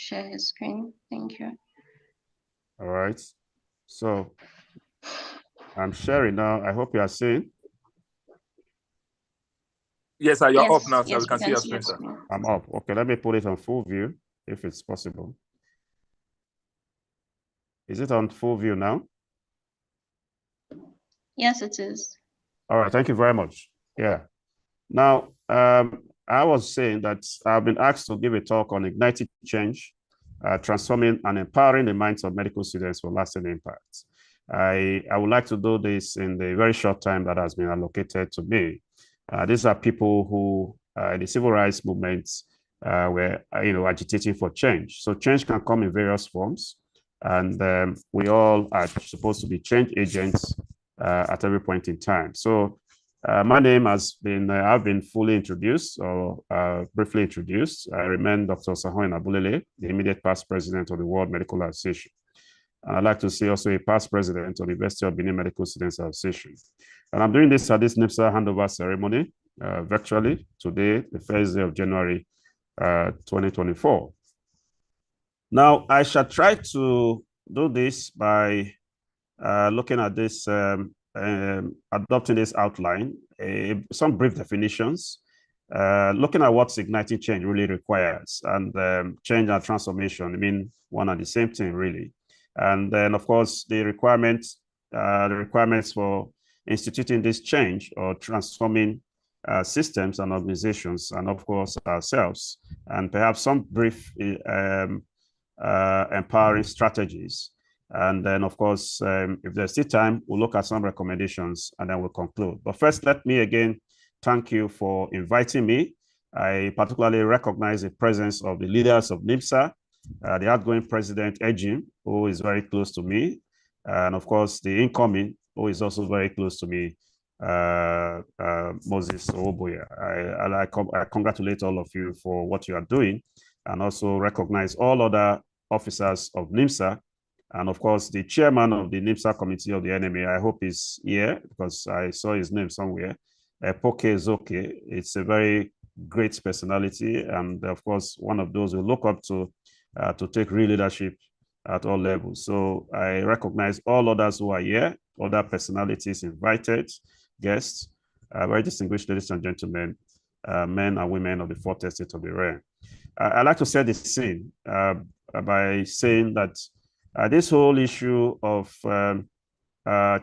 share his screen. Thank you. All right. So I'm sharing now. I hope you are seeing. Yes, sir. You're up now, sir. Yes, we can see your screen, sir. I'm up. Okay, let me put it on full view if it's possible. Is it on full view now? Yes, it is. All right, thank you very much. Yeah. Now, I was saying that I've been asked to give a talk on igniting change, transforming and empowering the minds of medical students for lasting impact. I would like to do this in the very short time that has been allocated to me. These are people who, in the civil rights movement, were agitating for change. So change can come in various forms, and we all are supposed to be change agents at every point in time. So my name has been, I've been fully introduced or briefly introduced. I remain Dr. Sahoin Abulele, the immediate past president of the World Medical Association. And I'd like to see also a past president of the University of Benin Medical Students Association. And I'm doing this at this NiMSA handover ceremony virtually today, the first day of January 2024. Now, I shall try to do this by looking at this, adopting this outline, some brief definitions, looking at what igniting change really requires, and change and transformation, I mean, one and the same thing, really. And then, of course, the requirements for instituting this change or transforming systems and organizations, and of course, ourselves, and perhaps some brief empowering strategies. And then, of course, if there's still time, we'll look at some recommendations and then we'll conclude. But first, let me again thank you for inviting me. I particularly recognize the presence of the leaders of NiMSA, the outgoing president, Ejim, who is very close to me, and of course, the incoming, who is also very close to me, Moses Oboya. I congratulate all of you for what you are doing, and also recognize all other officers of NiMSA. And of course, the chairman of the NiMSA committee of the NMA, I hope is here because I saw his name somewhere, Poke Zoke. It's a very great personality. And of course, one of those we look up to take real leadership at all levels. So I recognize all others who are here, other personalities invited, guests, very distinguished ladies and gentlemen, men and women of the fourth estate of the realm. I'd like to set the scene by saying that this whole issue of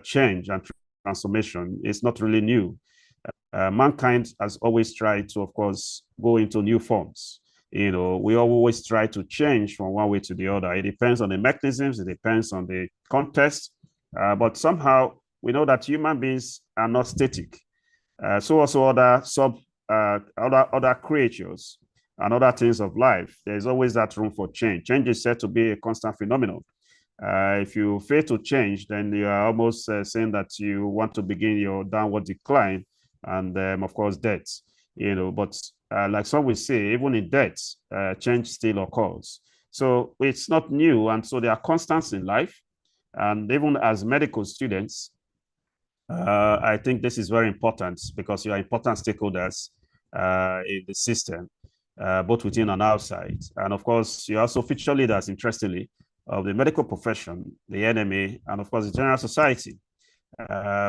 change and transformation is not really new. Mankind has always tried to, of course, go into new forms. You know, we always try to change from one way to the other. It depends on the mechanisms, it depends on the context, but somehow we know that human beings are not static. So also other creatures and other things of life. There's always that room for change. Change is said to be a constant phenomenon. If you fail to change, then you are almost saying that you want to begin your downward decline, and of course, death. You know, but like some will say, even in death, change still occurs. So it's not new, and so there are constants in life. And even as medical students, I think this is very important because you are important stakeholders in the system, both within and outside. And of course, you also feature leaders, interestingly, of the medical profession, the NMA, and of course, the general society.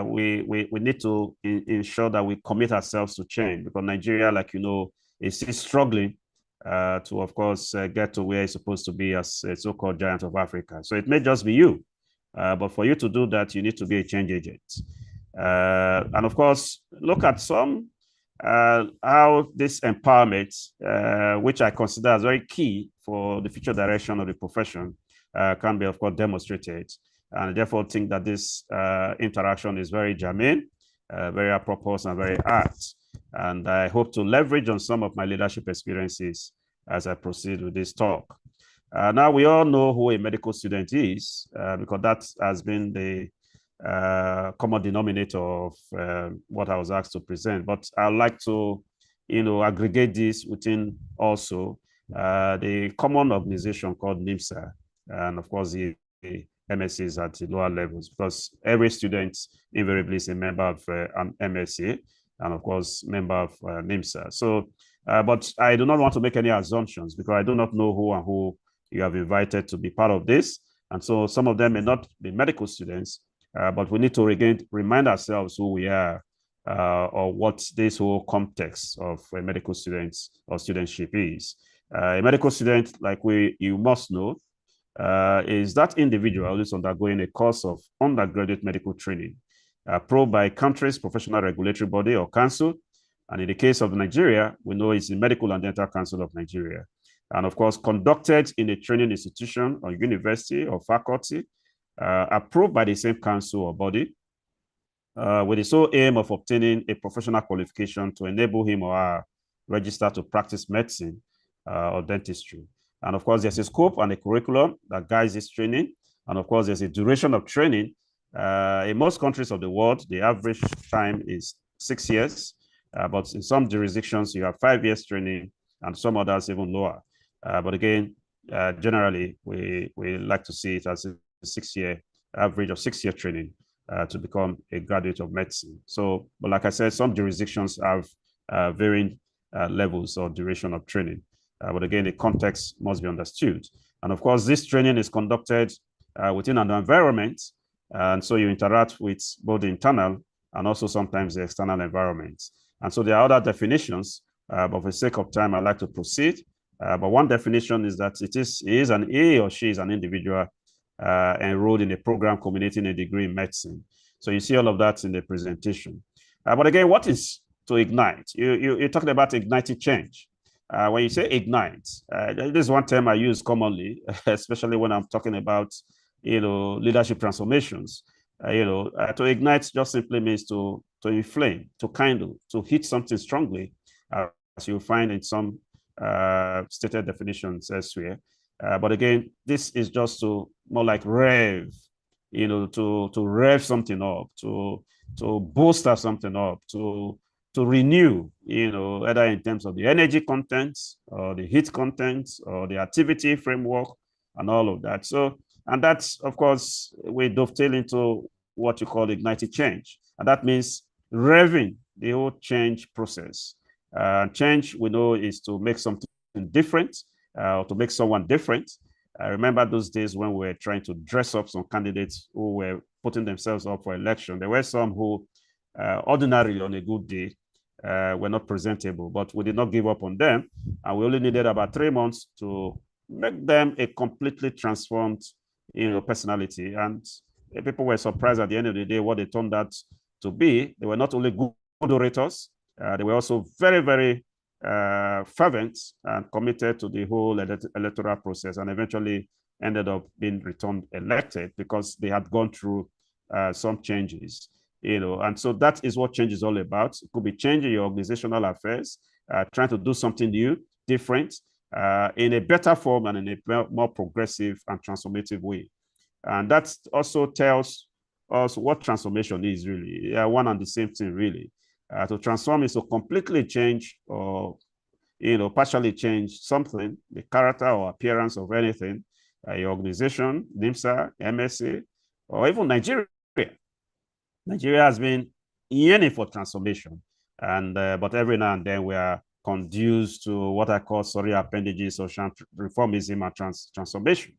We need to ensure that we commit ourselves to change, because Nigeria, like you know, is still struggling to, of course, get to where it's supposed to be as a so-called giant of Africa. So it may just be you, but for you to do that, you need to be a change agent. And of course, look at some how this empowerment, which I consider as very key for the future direction of the profession, can be, of course, demonstrated. And therefore think that this interaction is very germane, very apropos, and very apt. And I hope to leverage on some of my leadership experiences as I proceed with this talk. Now, we all know who a medical student is, because that has been the common denominator of what I was asked to present. But I'd like to, aggregate this within also the common organization called NiMSA, and of course the MSCs at the lower levels, because every student invariably is a member of an MSc, and of course member of NiMSA. So, but I do not want to make any assumptions because I do not know who and who you have invited to be part of this. And so some of them may not be medical students, but we need to remind ourselves who we are, or what this whole context of a medical student or studentship is. A medical student, like you must know, is that individual who's undergoing a course of undergraduate medical training, approved by a country's professional regulatory body or council. And in the case of Nigeria, we know it's the Medical and Dental Council of Nigeria. And of course, conducted in a training institution or university or faculty, approved by the same council or body, with the sole aim of obtaining a professional qualification to enable him or her register to practice medicine or dentistry. And of course, there's a scope and a curriculum that guides this training. And of course, there's a duration of training. In most countries of the world, the average time is 6 years. But in some jurisdictions, you have 5 years training, and some others even lower. But again, generally, we like to see it as a 6-year average of 6-year training to become a graduate of medicine. So, but like I said, some jurisdictions have varying levels or duration of training. But again, the context must be understood. And of course, this training is conducted within an environment. And so you interact with both the internal and also sometimes the external environment. And so there are other definitions, but for the sake of time, I'd like to proceed. But one definition is that he or she is an individual enrolled in a program culminating a degree in medicine. So you see all of that in the presentation. But again, what is to ignite? You're talking about igniting change. When you say ignite, this is one term I use commonly, especially when I'm talking about, leadership transformations. To ignite just simply means to inflame, to kindle, to hit something strongly, as you find in some stated definitions elsewhere. But again, this is just to more like rev, to rev something up, to bolster something up, to renew, either in terms of the energy contents or the heat contents or the activity framework and all of that. So, and that's, of course, we dovetail into what you call igniting change. And that means revving the whole change process. Change, we know, is to make something different, or to make someone different. I remember those days when we were trying to dress up some candidates who were putting themselves up for election. There were some who ordinarily on a good day were not presentable, but we did not give up on them. And we only needed about 3 months to make them a completely transformed personality. And people were surprised at the end of the day what they turned out to be. They were not only good orators, they were also very, very fervent and committed to the whole electoral process, and eventually ended up being returned elected because they had gone through some changes. And so that is what change is all about. It could be changing your organizational affairs, trying to do something new, different, in a better form and in a more progressive and transformative way. And that also tells us what transformation is really. One and the same thing, really. To transform is to completely change or, partially change something, the character or appearance of anything, your organization, NiMSA, MSA, or even Nigeria. Nigeria has been yearning for transformation, and but every now and then we are conduced to what I call appendages or reformism and transformation.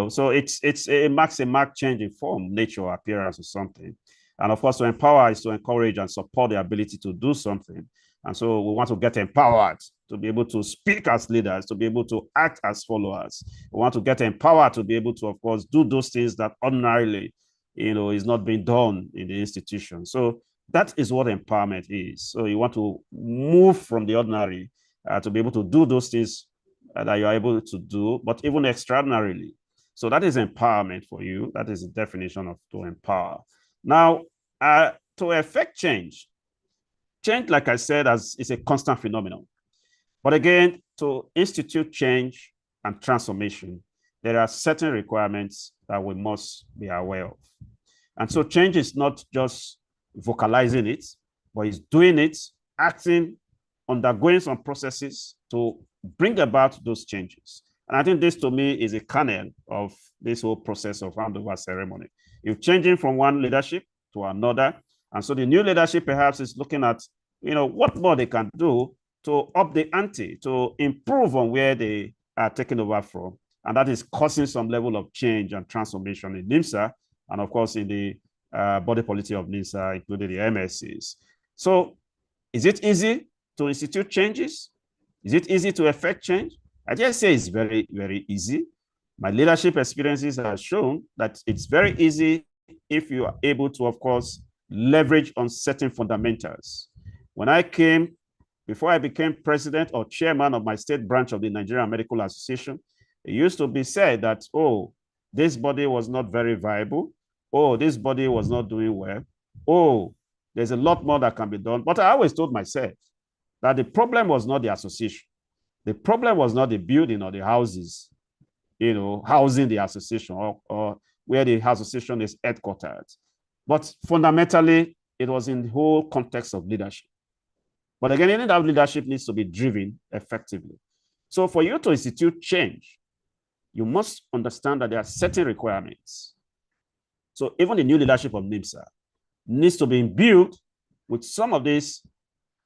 So it marks a marked change in form, nature, or appearance, or something. And of course, to empower is to encourage and support the ability to do something. And so we want to get empowered to be able to speak as leaders, to be able to act as followers. We want to get empowered to be able to, of course, do those things that ordinarily, is not being done in the institution. So that is what empowerment is. So you want to move from the ordinary to be able to do those things that you're able to do, but even extraordinarily. So that is empowerment for you. That is the definition of to empower. Now, to effect change, like I said, is a constant phenomenon. But again, to institute change and transformation, there are certain requirements that we must be aware of. And so change is not just vocalizing it, but it's doing it, acting, undergoing some processes to bring about those changes. And I think this, to me, is a kernel of this whole process of handover ceremony. You're changing from one leadership to another. And so the new leadership perhaps is looking at, what more they can do to up the ante, to improve on where they are taking over from, And that is causing some level of change and transformation in NiMSA, and of course in the body policy of NiMSA, including the MSCs. So is it easy to institute changes? Is it easy to effect change? I just say it's very, very easy. My leadership experiences have shown that it's very easy if you are able to, of course, leverage on certain fundamentals. When I came, before I became president or chairman of my state branch of the Nigerian Medical Association, it used to be said that, oh, this body was not very viable. Oh, this body was not doing well. Oh, there's a lot more that can be done. But I always told myself that the problem was not the association. The problem was not the building or the houses, housing the association or where the association is headquartered. But fundamentally, it was in the whole context of leadership. But again, any that leadership needs to be driven effectively. So for you to institute change, you must understand that there are certain requirements. So even the new leadership of NiMSA needs to be imbued with some of these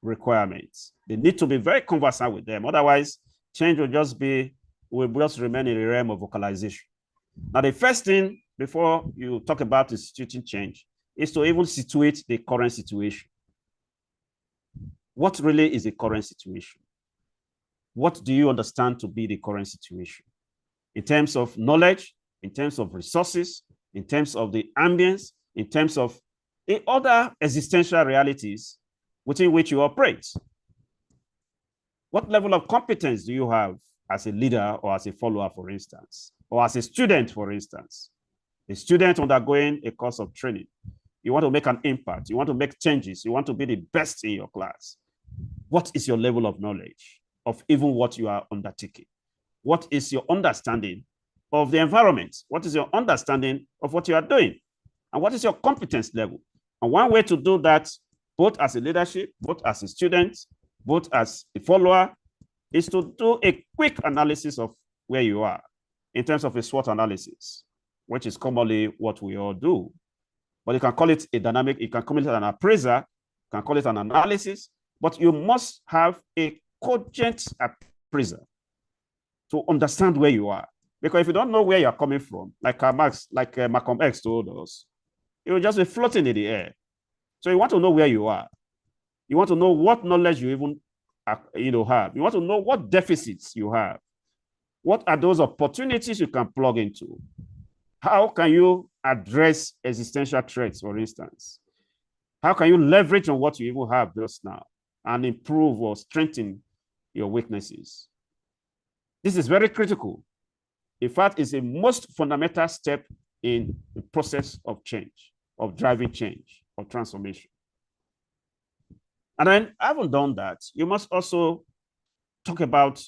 requirements. They need to be very conversant with them. Otherwise, change will just remain in the realm of vocalization. Now, the first thing before you talk about instituting change is to even situate the current situation. What really is the current situation? What do you understand to be the current situation? In terms of knowledge, in terms of resources, in terms of the ambience, in terms of the other existential realities within which you operate. What level of competence do you have as a leader or as a follower, for instance, or as a student, for instance? A student undergoing a course of training. You want to make an impact. You want to make changes. You want to be the best in your class. What is your level of knowledge of even what you are undertaking? What is your understanding of the environment? What is your understanding of what you are doing? And what is your competence level? And one way to do that, both as a leadership, both as a student, both as a follower, is to do a quick analysis of where you are in terms of a SWOT analysis, which is commonly what we all do. But you can call it a dynamic, you can call it an appraiser, you can call it an analysis, but you must have a cogent appraiser to understand where you are. Because if you don't know where you're coming from, like Malcolm X told us, you will just be floating in the air. So you want to know where you are. You want to know what knowledge you even have. You want to know what deficits you have. What are those opportunities you can plug into? How can you address existential threats, for instance? How can you leverage on what you even have just now and improve or strengthen your weaknesses? This is very critical. In fact, it's a most fundamental step in the process of change, of driving change, of transformation. And then, having done that, you must also talk about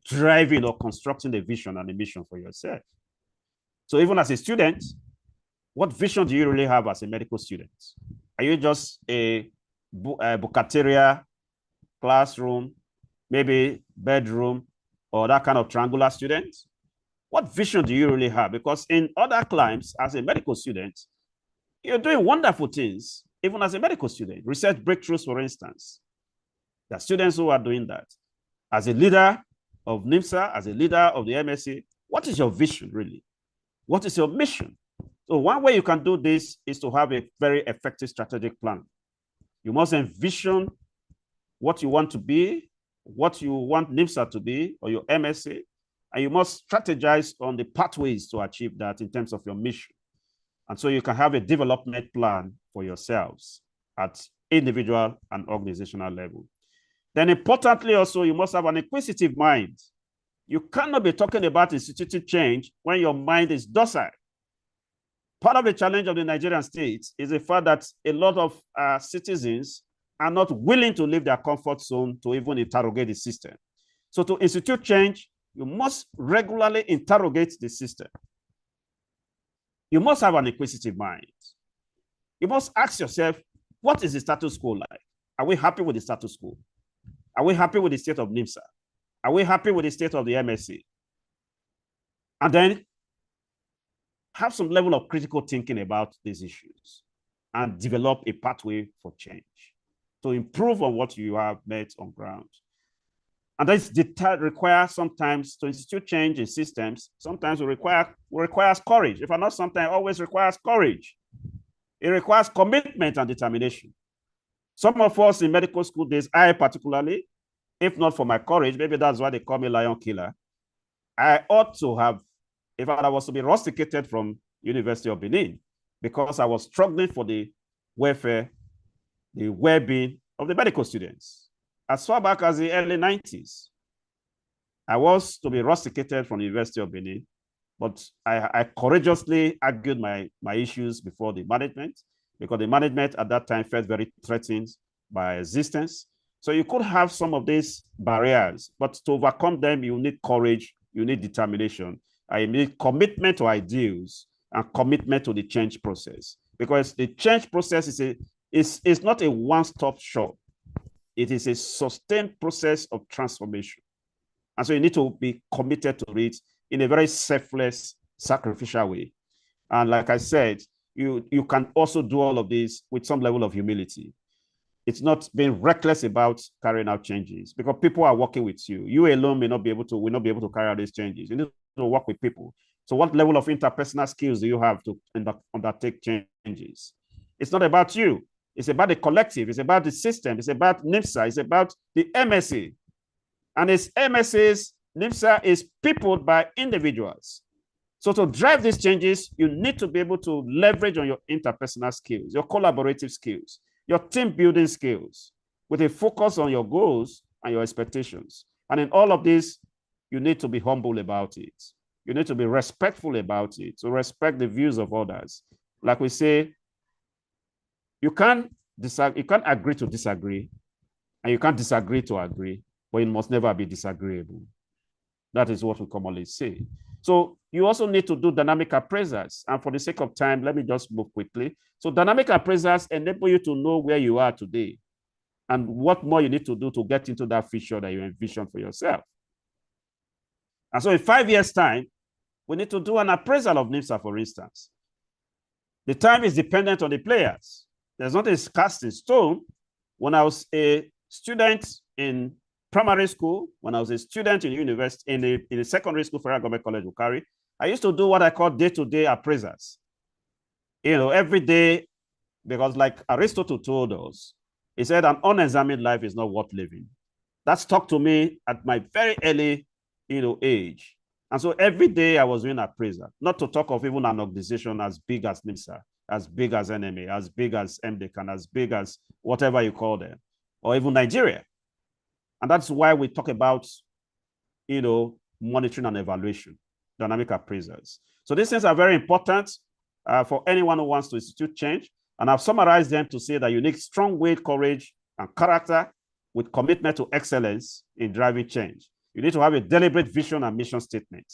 driving or constructing a vision and a mission for yourself. So even as a student, what vision do you really have as a medical student? Are you just a buccateria, classroom, maybe bedroom, or that kind of triangular student? What vision do you really have? Because in other climes, as a medical student, you're doing wonderful things, even as a medical student. Research breakthroughs, for instance. There are students who are doing that. As a leader of NiMSA, as a leader of the MSC, what is your vision really? What is your mission? So one way you can do this is to have a very effective strategic plan. You must envision what you want to be, what you want NiMSA to be, or your MSC, and you must strategize on the pathways to achieve that in terms of your mission. And so you can have a development plan for yourselves at individual and organizational level. Then importantly also, you must have an inquisitive mind. You cannot be talking about instituting change when your mind is docile. Part of the challenge of the Nigerian state is the fact that a lot of citizens are not willing to leave their comfort zone to even interrogate the system. So to institute change, you must regularly interrogate the system. You must have an inquisitive mind. You must ask yourself, what is the status quo like? Are we happy with the status quo? Are we happy with the state of NiMSA? Are we happy with the state of the MSC? And then have some level of critical thinking about these issues and develop a pathway for change to improve on what you have met on ground. And this requires sometimes to institute change in systems. Sometimes requires courage. If not, sometimes always requires courage. It requires commitment and determination. Some of us in medical school days, I particularly, if not for my courage, maybe that's why they call me lion killer, I ought to have, if I was to be rusticated from University of Benin, because I was struggling for the welfare, the well-being of the medical students. As far back as the early 90s, I was to be rusticated from the University of Benin, but I courageously argued my issues before the management, because the management at that time felt very threatened by existence. So you could have some of these barriers, but to overcome them, you need courage, you need determination, and you need commitment to ideals and commitment to the change process. Because the change process is not a one-stop shop. It is a sustained process of transformation. And so you need to be committed to it in a very selfless, sacrificial way. And like I said, you can also do all of this with some level of humility. It's not being reckless about carrying out changes, because people are working with you. You alone will not be able to carry out these changes. You need to work with people. So what level of interpersonal skills do you have to undertake changes? It's not about you. It's about the collective. It's about the system. It's about NiMSA. It's about the MSA. And its MSAs, NiMSA is peopled by individuals. So to drive these changes, you need to be able to leverage on your interpersonal skills, your collaborative skills, your team building skills, with a focus on your goals and your expectations. And in all of this, you need to be humble about it. You need to be respectful about it, to respect the views of others. Like we say, you can't agree to disagree, and you can't disagree to agree, but it must never be disagreeable. That is what we commonly say. So you also need to do dynamic appraisals. And for the sake of time, let me just move quickly. So dynamic appraisals enable you to know where you are today and what more you need to do to get into that future that you envision for yourself. And so in 5 years' time, we need to do an appraisal of NiMSA, for instance. The time is dependent on the players. There's not a cast in stone. When I was a student in primary school, when I was a student in university, in the secondary school, Federal Government College, Ukari, I used to do what I call day-to-day appraisals. Every day, because like Aristotle told us, he said an unexamined life is not worth living. That stuck to me at my very early, age. And so every day I was doing appraisal, not to talk of even an organization as big as NiMSA, as big as NMA, as big as MDECAN, as big as whatever you call them, or even Nigeria. And that's why we talk about, monitoring and evaluation, dynamic appraisals. So these things are very important for anyone who wants to institute change. And I've summarized them to say that you need strong will, courage, and character with commitment to excellence in driving change. You need to have a deliberate vision and mission statement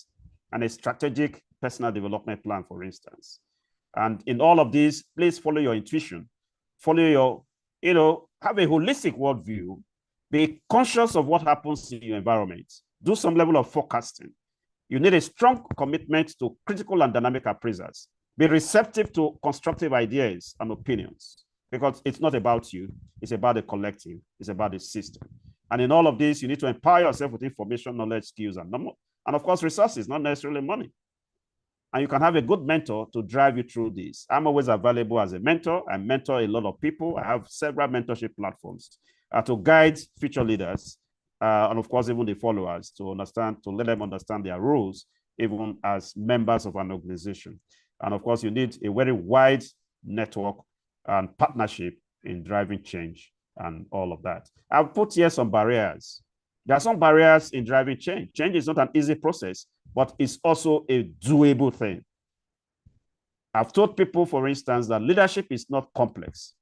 and a strategic personal development plan, for instance. And in all of these, please follow your intuition, follow your, have a holistic worldview, be conscious of what happens in your environment, do some level of forecasting. You need a strong commitment to critical and dynamic appraisals. Be receptive to constructive ideas and opinions, because it's not about you, it's about the collective, it's about the system. And in all of this, you need to empower yourself with information, knowledge, skills, and of course, resources, not necessarily money. And you can have a good mentor to drive you through this. I'm always available as a mentor. I mentor a lot of people. I have several mentorship platforms to guide future leaders, and of course, even the followers to let them understand their roles, even as members of an organization. And of course, you need a very wide network and partnership in driving change and all of that. I've put here some barriers. There are some barriers in driving change. Change is not an easy process, but it's also a doable thing. I've told people, for instance, that leadership is not complex.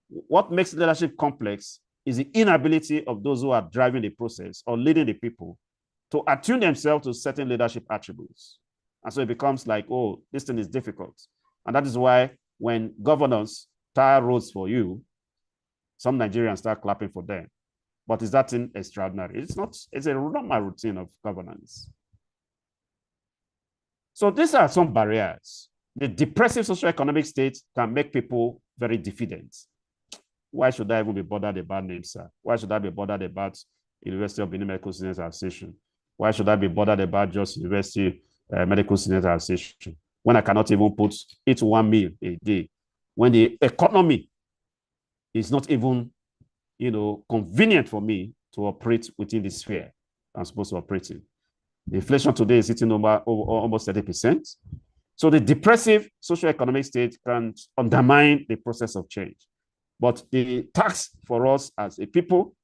What makes leadership complex is the inability of those who are driving the process or leading the people to attune themselves to certain leadership attributes. And so it becomes like, oh, this thing is difficult. And that is why when governors tire roads for you, some Nigerians start clapping for them. But is that thing extraordinary? It's not. It's a normal routine of governance. So these are some barriers. The depressive socioeconomic state can make people very diffident. Why should I even be bothered about NiMSA? Why should I be bothered about University of Benin Medical Students Association? Why should I be bothered about just University Medical Students Association when I cannot even eat one meal a day, when the economy is not even, convenient for me to operate within the sphere I'm supposed to operate in? The inflation today is hitting over almost 30%. So the depressive socioeconomic state can undermine the process of change. But the task for us as a people,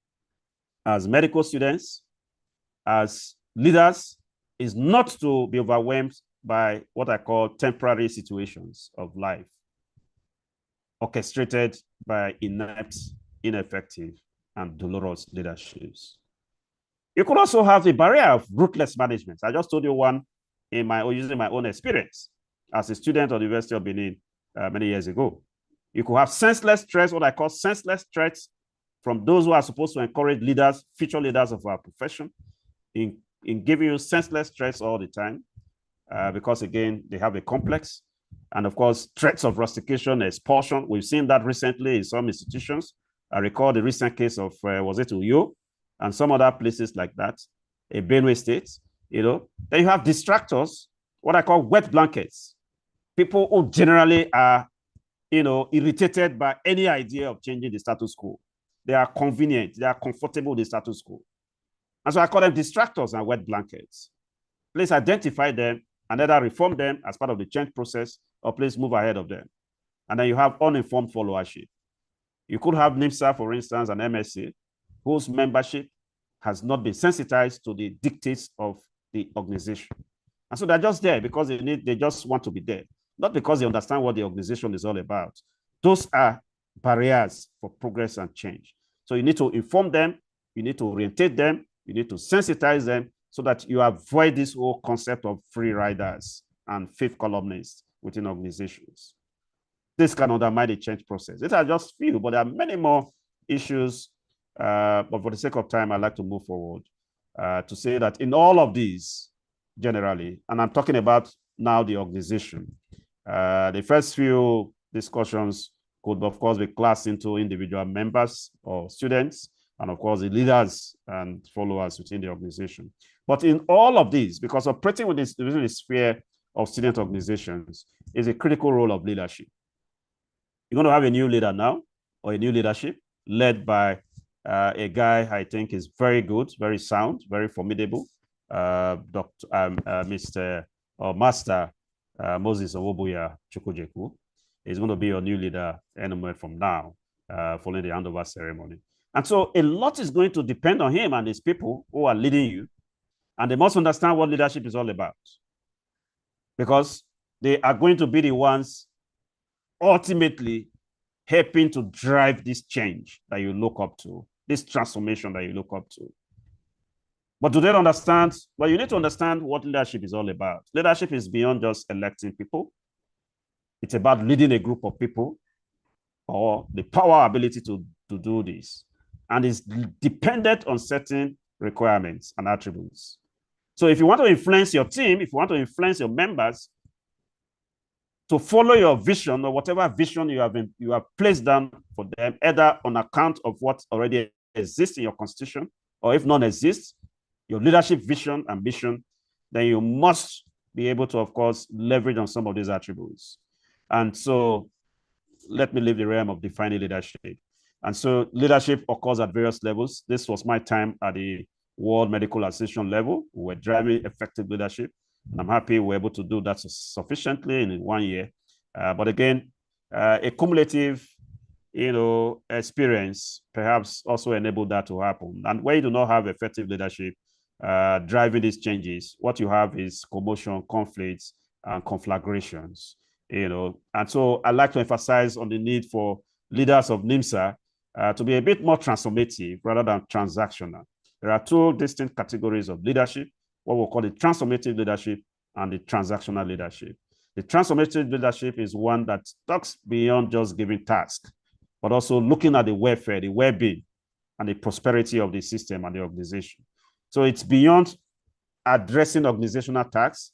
as medical students, as leaders, is not to be overwhelmed by what I call temporary situations of life, orchestrated by inept, ineffective, and dolorous leaderships. You could also have the barrier of ruthless management. I just told you one using my own experience as a student of the University of Benin many years ago. You could have senseless threats, what I call senseless threats, from those who are supposed to encourage leaders, future leaders of our profession, in giving you senseless threats all the time, because again, they have a complex. And of course, threats of rustication, expulsion. We've seen that recently in some institutions. I recall the recent case of, was it Uyo, and some other places like that, a Benue state, Then you have distractors, what I call wet blankets. People who generally are, irritated by any idea of changing the status quo. They are convenient, they are comfortable with the status quo. And so I call them distractors and wet blankets. Please identify them and either reform them as part of the change process, or please move ahead of them. And then you have uninformed followership. You could have NiMSA, for instance, an MSA, whose membership has not been sensitized to the dictates of the organization. And so they're just there because they just want to be there, not because they understand what the organization is all about. Those are barriers for progress and change. So you need to inform them, you need to orientate them, you need to sensitize them so that you avoid this whole concept of free riders and fifth columnists within organizations. This can undermine the change process. These are just few, but there are many more issues. But for the sake of time, I'd like to move forward to say that in all of these, generally, and I'm talking about now the organization, the first few discussions could, of course, be classed into individual members or students, and of course, the leaders and followers within the organization. But in all of these, because operating within the sphere of student organizations is a critical role of leadership. You're going to have a new leader now, or a new leadership led by a guy I think is very good, very sound, very formidable, Mr. or Master Moses Owobuya Chukwujeku is going to be your new leader anywhere from now, following the handover ceremony. And so a lot is going to depend on him and his people who are leading you, and they must understand what leadership is all about, because they are going to be the ones ultimately helping to drive this change that you look up to, this transformation that you look up to. But do they understand? Well, you need to understand what leadership is all about. Leadership is beyond just electing people. It's about leading a group of people, or the power ability to do this. And it's dependent on certain requirements and attributes. So if you want to influence your team, if you want to influence your members to follow your vision, or whatever vision you have placed down for them, either on account of what already exists in your constitution, or if none exists, your leadership vision and mission, then you must be able to, of course, leverage on some of these attributes. And so let me leave the realm of defining leadership. And so leadership occurs at various levels. This was my time at the World Medical Association level. We were driving effective leadership. And I'm happy we're able to do that sufficiently in 1 year. But again, a cumulative, experience perhaps also enabled that to happen. And where you do not have effective leadership driving these changes, what you have is commotion, conflicts, and conflagrations. And so I'd like to emphasize on the need for leaders of NiMSA to be a bit more transformative rather than transactional. There are two distinct categories of leadership, what we'll call the transformative leadership and the transactional leadership. The transformative leadership is one that talks beyond just giving tasks, but also looking at the welfare, the well-being, and the prosperity of the system and the organization. So it's beyond addressing organizational tasks.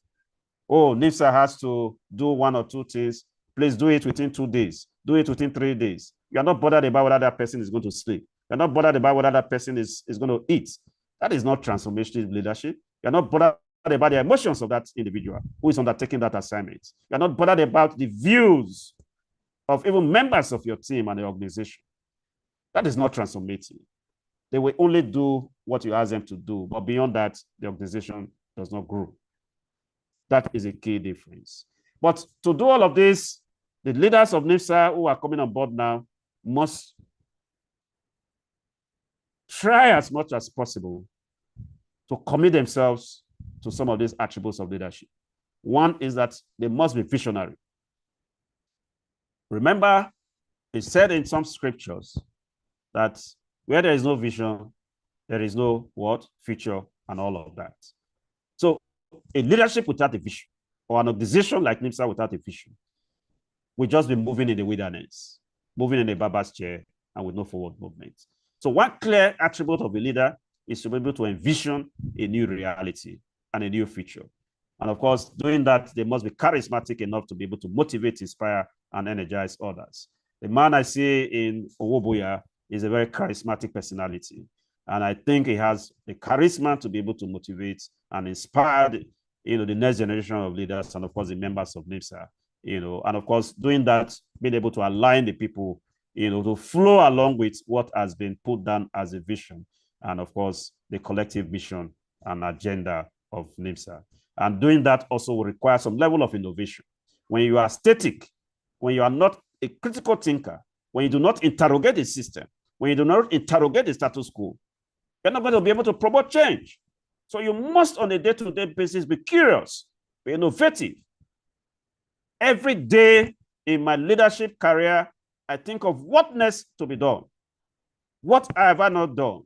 Oh, NiMSA has to do 1 or 2 things. Please do it within 2 days. Do it within 3 days. You're not bothered about whether that person is going to sleep. You're not bothered about whether that person is going to eat. That is not transformative leadership. You're not bothered about the emotions of that individual who is undertaking that assignment. You're not bothered about the views of even members of your team and the organization. That is not transformative. They will only do what you ask them to do, but beyond that, the organization does not grow. That is a key difference. But to do all of this, the leaders of NiMSA who are coming on board now must try as much as possible to commit themselves to some of these attributes of leadership. One is that they must be visionary. Remember, it said in some scriptures that where there is no vision, there is no what? Future and all of that. So a leadership without a vision, or an organization like NiMSA without a vision, will just be moving in the wilderness, moving in a barber's chair and with no forward movement. So one clear attribute of a leader is to be able to envision a new reality and a new future. And of course, doing that, they must be charismatic enough to be able to motivate, inspire, and energize others. The man I see in Owoboya is a very charismatic personality. And I think he has the charisma to be able to motivate and inspire the next generation of leaders, and of course, the members of NiMSA, and of course, doing that, being able to align the people, to flow along with what has been put down as a vision, and of course, the collective mission and agenda of NiMSA. And doing that also will require some level of innovation. When you are static, when you are not a critical thinker, when you do not interrogate the system, when you do not interrogate the status quo, you're not going to be able to promote change. So you must, on a day-to-day basis, be curious, be innovative. Every day in my leadership career, I think of what needs to be done. What have I not done?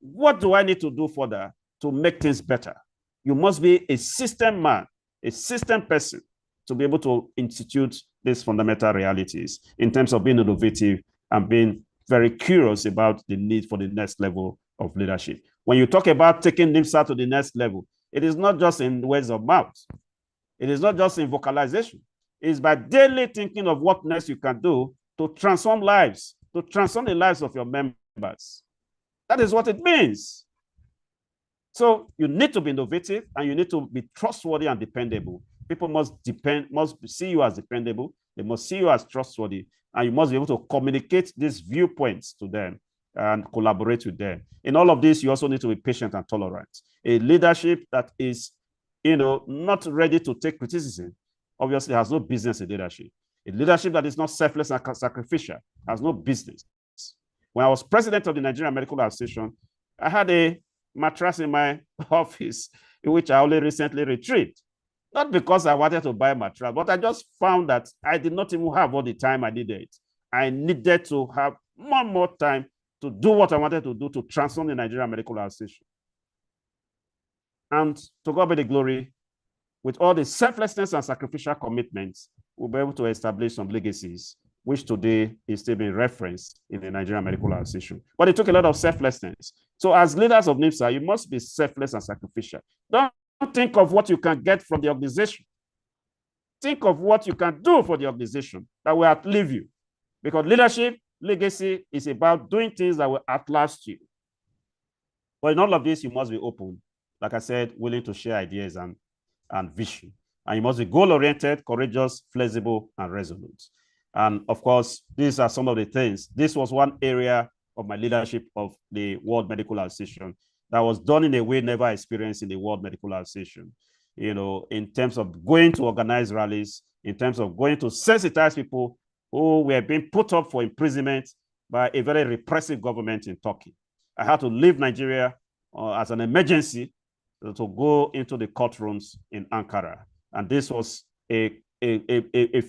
What do I need to do further to make things better? You must be a system man, a system person, to be able to institute these fundamental realities in terms of being innovative and being very curious about the need for the next level of leadership. When you talk about taking NiMSA to the next level, it is not just in words of mouth. It is not just in vocalization. It is by daily thinking of what next you can do to transform lives, to transform the lives of your members. That is what it means. So you need to be innovative and you need to be trustworthy and dependable. People must see you as dependable. They must see you as trustworthy, and you must be able to communicate these viewpoints to them and collaborate with them. In all of this, you also need to be patient and tolerant. A leadership that is, not ready to take criticism, obviously has no business in leadership. A leadership that is not selfless and sacrificial has no business. When I was president of the Nigerian Medical Association, I had a mattress in my office, in which I only recently retrieved. Not because I wanted to buy a mattress, but I just found that I did not even have all the time I needed. I needed to have more time to do what I wanted to do to transform the Nigerian Medical Association. And to God be the glory, with all the selflessness and sacrificial commitments, we'll be able to establish some legacies, which today is still being referenced in the Nigerian Medical Association. But it took a lot of selflessness. So as leaders of NiMSA, you must be selfless and sacrificial. Don't think of what you can get from the organization. Think of what you can do for the organization that will outlive you. Because leadership, legacy is about doing things that will outlast you. But in all of this, you must be open. Like I said, willing to share ideas and vision. And you must be goal-oriented, courageous, flexible, and resolute. And of course, these are some of the things. This was one area of my leadership of the World Medical Association that was done in a way never experienced in the World Medical Association. In terms of going to organize rallies, in terms of going to sensitize people who were being put up for imprisonment by a very repressive government in Turkey. I had to leave Nigeria as an emergency to go into the courtrooms in Ankara. And this was a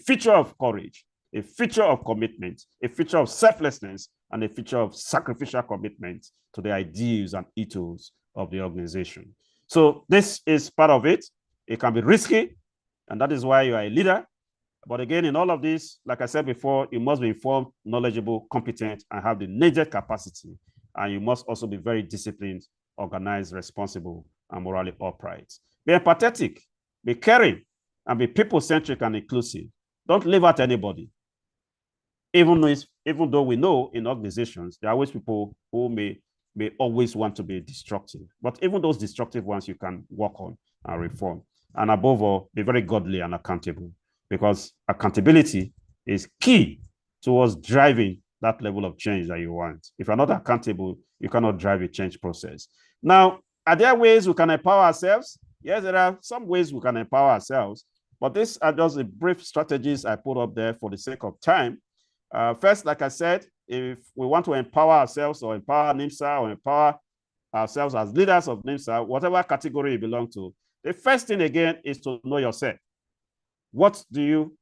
feature of courage, a feature of commitment, a feature of selflessness, and a feature of sacrificial commitment to the ideals and ethos of the organization. So this is part of it. It can be risky, and that is why you are a leader. But again, in all of this, like I said before, you must be informed, knowledgeable, competent, and have the needed capacity. And you must also be very disciplined, organized, responsible, and morally upright. Be empathetic, be caring, and be people-centric and inclusive. Don't leave out anybody. Even though we know in organizations, there are always people who may may always want to be destructive. But even those destructive ones you can work on and reform. And above all, be very godly and accountable, because accountability is key towards driving that level of change that you want. If you're not accountable, you cannot drive a change process. Now, are there ways we can empower ourselves? Yes, there are some ways we can empower ourselves, but these are just the brief strategies I put up there for the sake of time. First, like I said, if we want to empower ourselves or empower NiMSA or empower ourselves as leaders of NiMSA, whatever category you belong to, the first thing again is to know yourself. What do you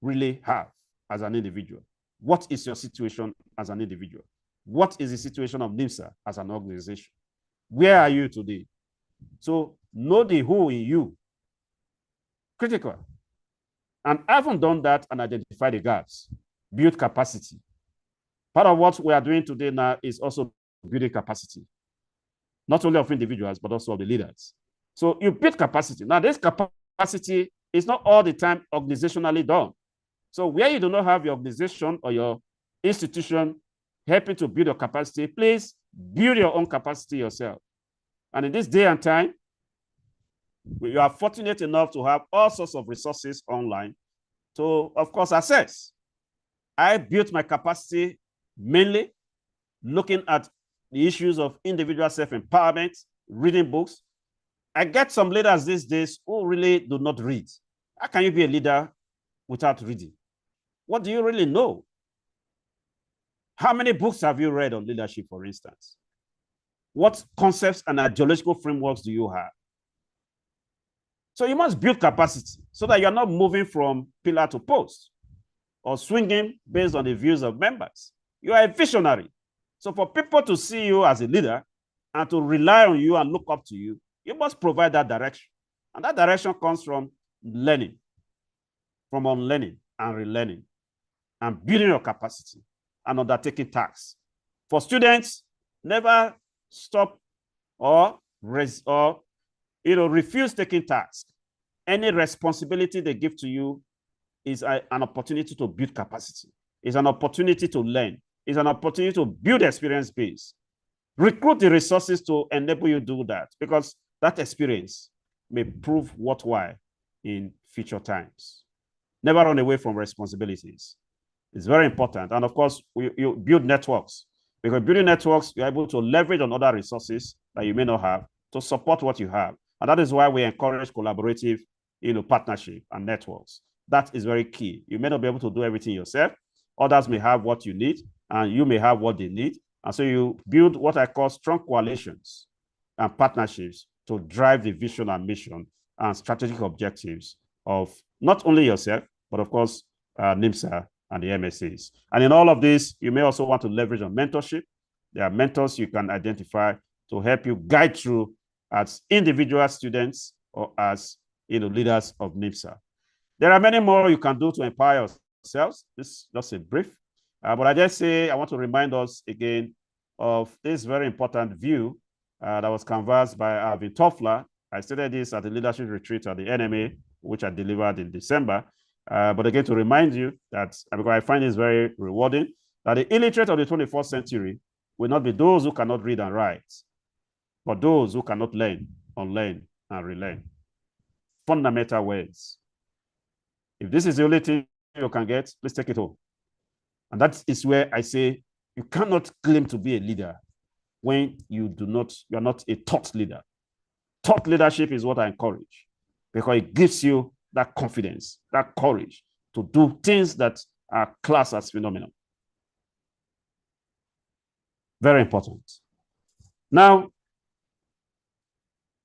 really have as an individual? What is your situation as an individual? What is the situation of NiMSA as an organization? Where are you today? So know the who in you. Critical. And having done that and identify the gaps, build capacity. Part of what we are doing today now is also building capacity, not only of individuals, but also of the leaders. So you build capacity. Now, this capacity is not all the time organizationally done. So where you do not have your organization or your institution helping to build your capacity, please build your own capacity yourself. And in this day and time, you are fortunate enough to have all sorts of resources online to, of course, access. I built my capacity mainly looking at the issues of individual self-empowerment, reading books. I get some leaders these days who really do not read. How can you be a leader without reading? What do you really know? How many books have you read on leadership, for instance? What concepts and ideological frameworks do you have? So you must build capacity so that you're not moving from pillar to post or swinging based on the views of members. You are a visionary. So for people to see you as a leader and to rely on you and look up to you, you must provide that direction. And that direction comes from learning, from unlearning and relearning, and building your capacity and undertaking tasks. For students, never stop or refuse taking tasks. Any responsibility they give to you is an opportunity to build capacity. It's an opportunity to learn. It's an opportunity to build experience base. Recruit the resources to enable you to do that, because that experience may prove worthwhile in future times. Never run away from responsibilities. It's very important. And of course, you build networks, because building networks, you're able to leverage on other resources that you may not have to support what you have. And that is why we encourage collaborative partnership and networks. That is very key. You may not be able to do everything yourself. Others may have what you need, and you may have what they need. And so you build what I call strong coalitions and partnerships to drive the vision and mission and strategic objectives of not only yourself, but of course, NiMSA and the MSAs. And in all of this, you may also want to leverage on mentorship. There are mentors you can identify to help you guide through as individual students or as leaders of NiMSA. There are many more you can do to empower yourselves. This is just a brief. But I just say I want to remind us again of this very important view that was canvassed by Alvin Toffler. I stated this at the leadership retreat at the NMA, which I delivered in December. But again, to remind you that, because I find this very rewarding, that the illiterate of the 21st century will not be those who cannot read and write, but those who cannot learn, unlearn, and relearn. Fundamental words. If this is the only thing you can get, please take it home. And that is where I say you cannot claim to be a leader when you're not a thought leader. Thought leadership is what I encourage, because it gives you that confidence, that courage to do things that are classed as phenomenal. Very important. Now,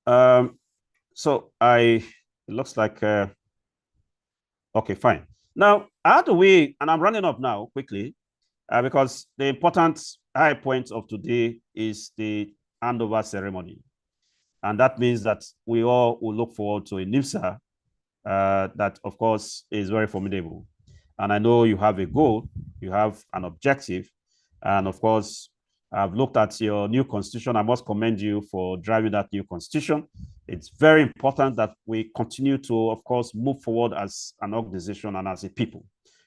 it looks like, okay, fine. Now, how do we, and I'm running up now quickly, because the important high point of today is the handover ceremony. And that means that we all will look forward to a NiMSA that, of course, is very formidable. And I know you have a goal, you have an objective, and of course, I've looked at your new constitution. I must commend you for driving that new constitution. It's very important that we continue to, of course, move forward as an organization and as a people.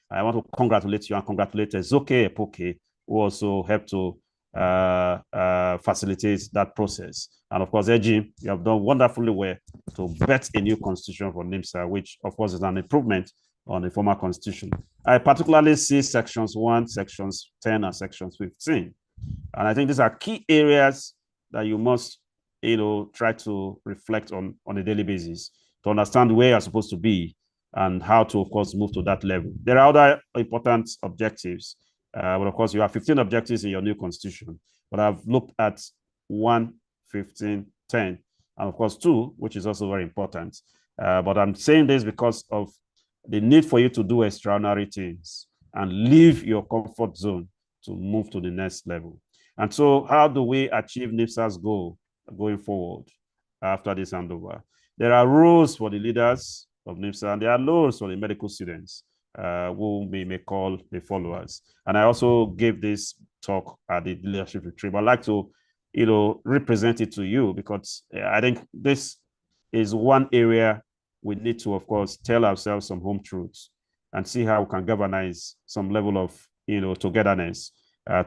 I want to congratulate you and congratulate Ezoke Epoke, who also helped to facilitate that process. And of course, Ejim, you have done wonderfully well to vet a new constitution for NiMSA, which of course is an improvement on the former constitution. I particularly see sections 1, sections 10, and sections 15. And I think these are key areas that you must, try to reflect on a daily basis to understand where you're supposed to be and how to, of course, move to that level. There are other important objectives, but of course, you have 15 objectives in your new constitution. But I've looked at 1, 15, 10, and of course 2, which is also very important. But I'm saying this because of the need for you to do extraordinary things and leave your comfort zone to move to the next level. And so how do we achieve NiMSA's goal going forward after this handover? There are rules for the leaders of NiMSA, and there are rules for the medical students who we may call the followers. And I also gave this talk at the leadership retreat, but I'd like to, represent it to you because I think this is one area we need to, of course, tell ourselves some home truths and see how we can galvanize some level of, togetherness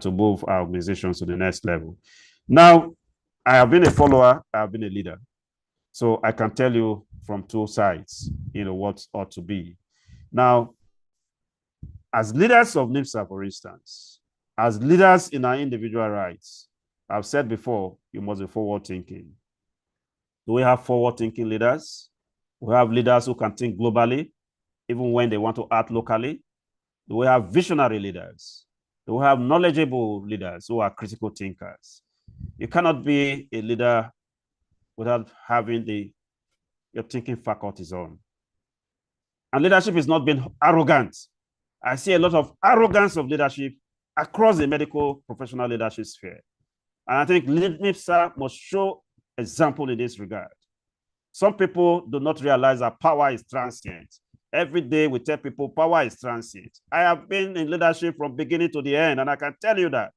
to move our organizations to the next level. Now, I have been a follower, I have been a leader. So I can tell you from 2 sides, what ought to be. Now, as leaders of NiMSA, for instance, as leaders in our individual rights, I've said before, you must be forward-thinking. Do we have forward-thinking leaders? We have leaders who can think globally, even when they want to act locally. Do we have visionary leaders? Do we have knowledgeable leaders who are critical thinkers? You cannot be a leader without having your thinking faculties on. And leadership is not being arrogant. I see a lot of arrogance of leadership across the medical professional leadership sphere. And I think NiMSA must show example in this regard. Some people do not realize that power is transient. Every day we tell people power is transient. I have been in leadership from beginning to the end, and I can tell you that.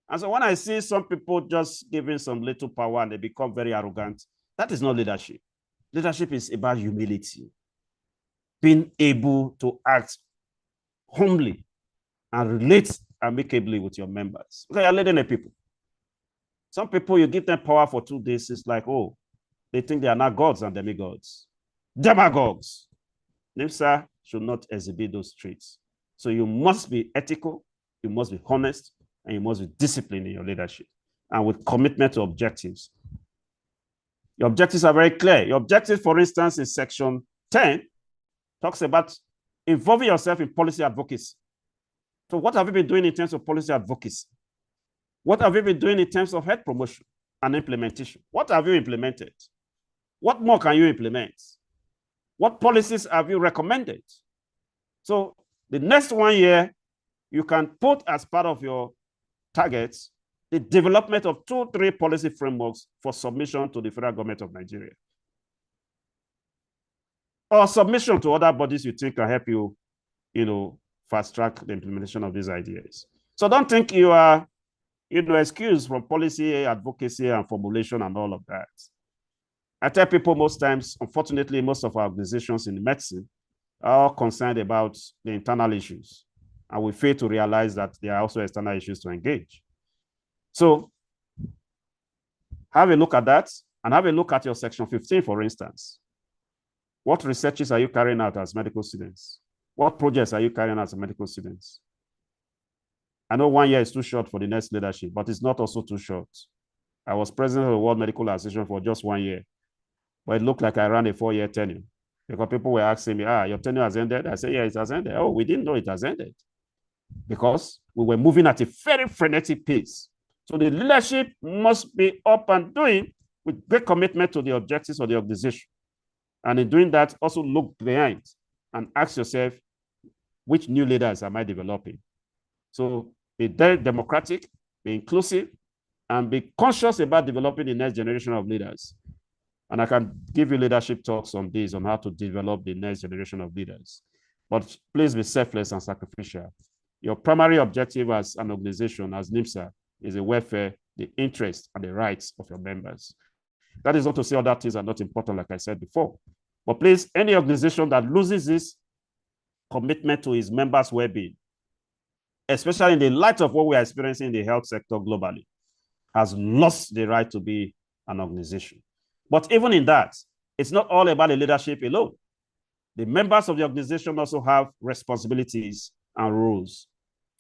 And so when I see some people just giving some little power and they become very arrogant, that is not leadership. Leadership is about humility, being able to act humbly and relate amicably with your members. Okay, you're leading the people. Some people, you give them power for 2 days, it's like, oh, they think they are not gods and demigods. Demagogues. NiMSA should not exhibit those traits. So you must be ethical, you must be honest, and you must be disciplined in your leadership and with commitment to objectives. Your objectives are very clear. Your objective, for instance, in section 10, talks about involving yourself in policy advocacy. So what have you been doing in terms of policy advocacy? What have you been doing in terms of health promotion and implementation? What have you implemented? What more can you implement? What policies have you recommended? So the next 1 year, you can put as part of your targets the development of 2, 3 policy frameworks for submission to the federal government of Nigeria. Or submission to other bodies you think can help you, fast track the implementation of these ideas. So don't think you are, excused from policy advocacy and formulation and all of that. I tell people most times, unfortunately, most of our organizations in medicine are concerned about the internal issues, and we fail to realize that there are also external issues to engage. So have a look at that, and have a look at your section 15, for instance. What researches are you carrying out as medical students? What projects are you carrying out as medical students? I know 1 year is too short for the next leadership, but it's not also too short. I was president of the World Medical Association for just 1 year, but it looked like I ran a 4-year tenure because people were asking me, your tenure has ended? I said, yeah, it has ended. Oh, we didn't know it has ended because we were moving at a very frenetic pace. So the leadership must be up and doing with great commitment to the objectives of the organization. And in doing that, also look behind and ask yourself, which new leaders am I developing? So be democratic, be inclusive, and be conscious about developing the next generation of leaders. And I can give you leadership talks on this, on how to develop the next generation of leaders. But please be selfless and sacrificial. Your primary objective as an organization, as NiMSA, is the welfare, the interest, and the rights of your members. That is not to say other things are not important, like I said before. But please, any organization that loses this commitment to its members' well-being, especially in the light of what we are experiencing in the health sector globally, has lost the right to be an organization. But even in that, it's not all about the leadership alone. The members of the organization also have responsibilities and rules.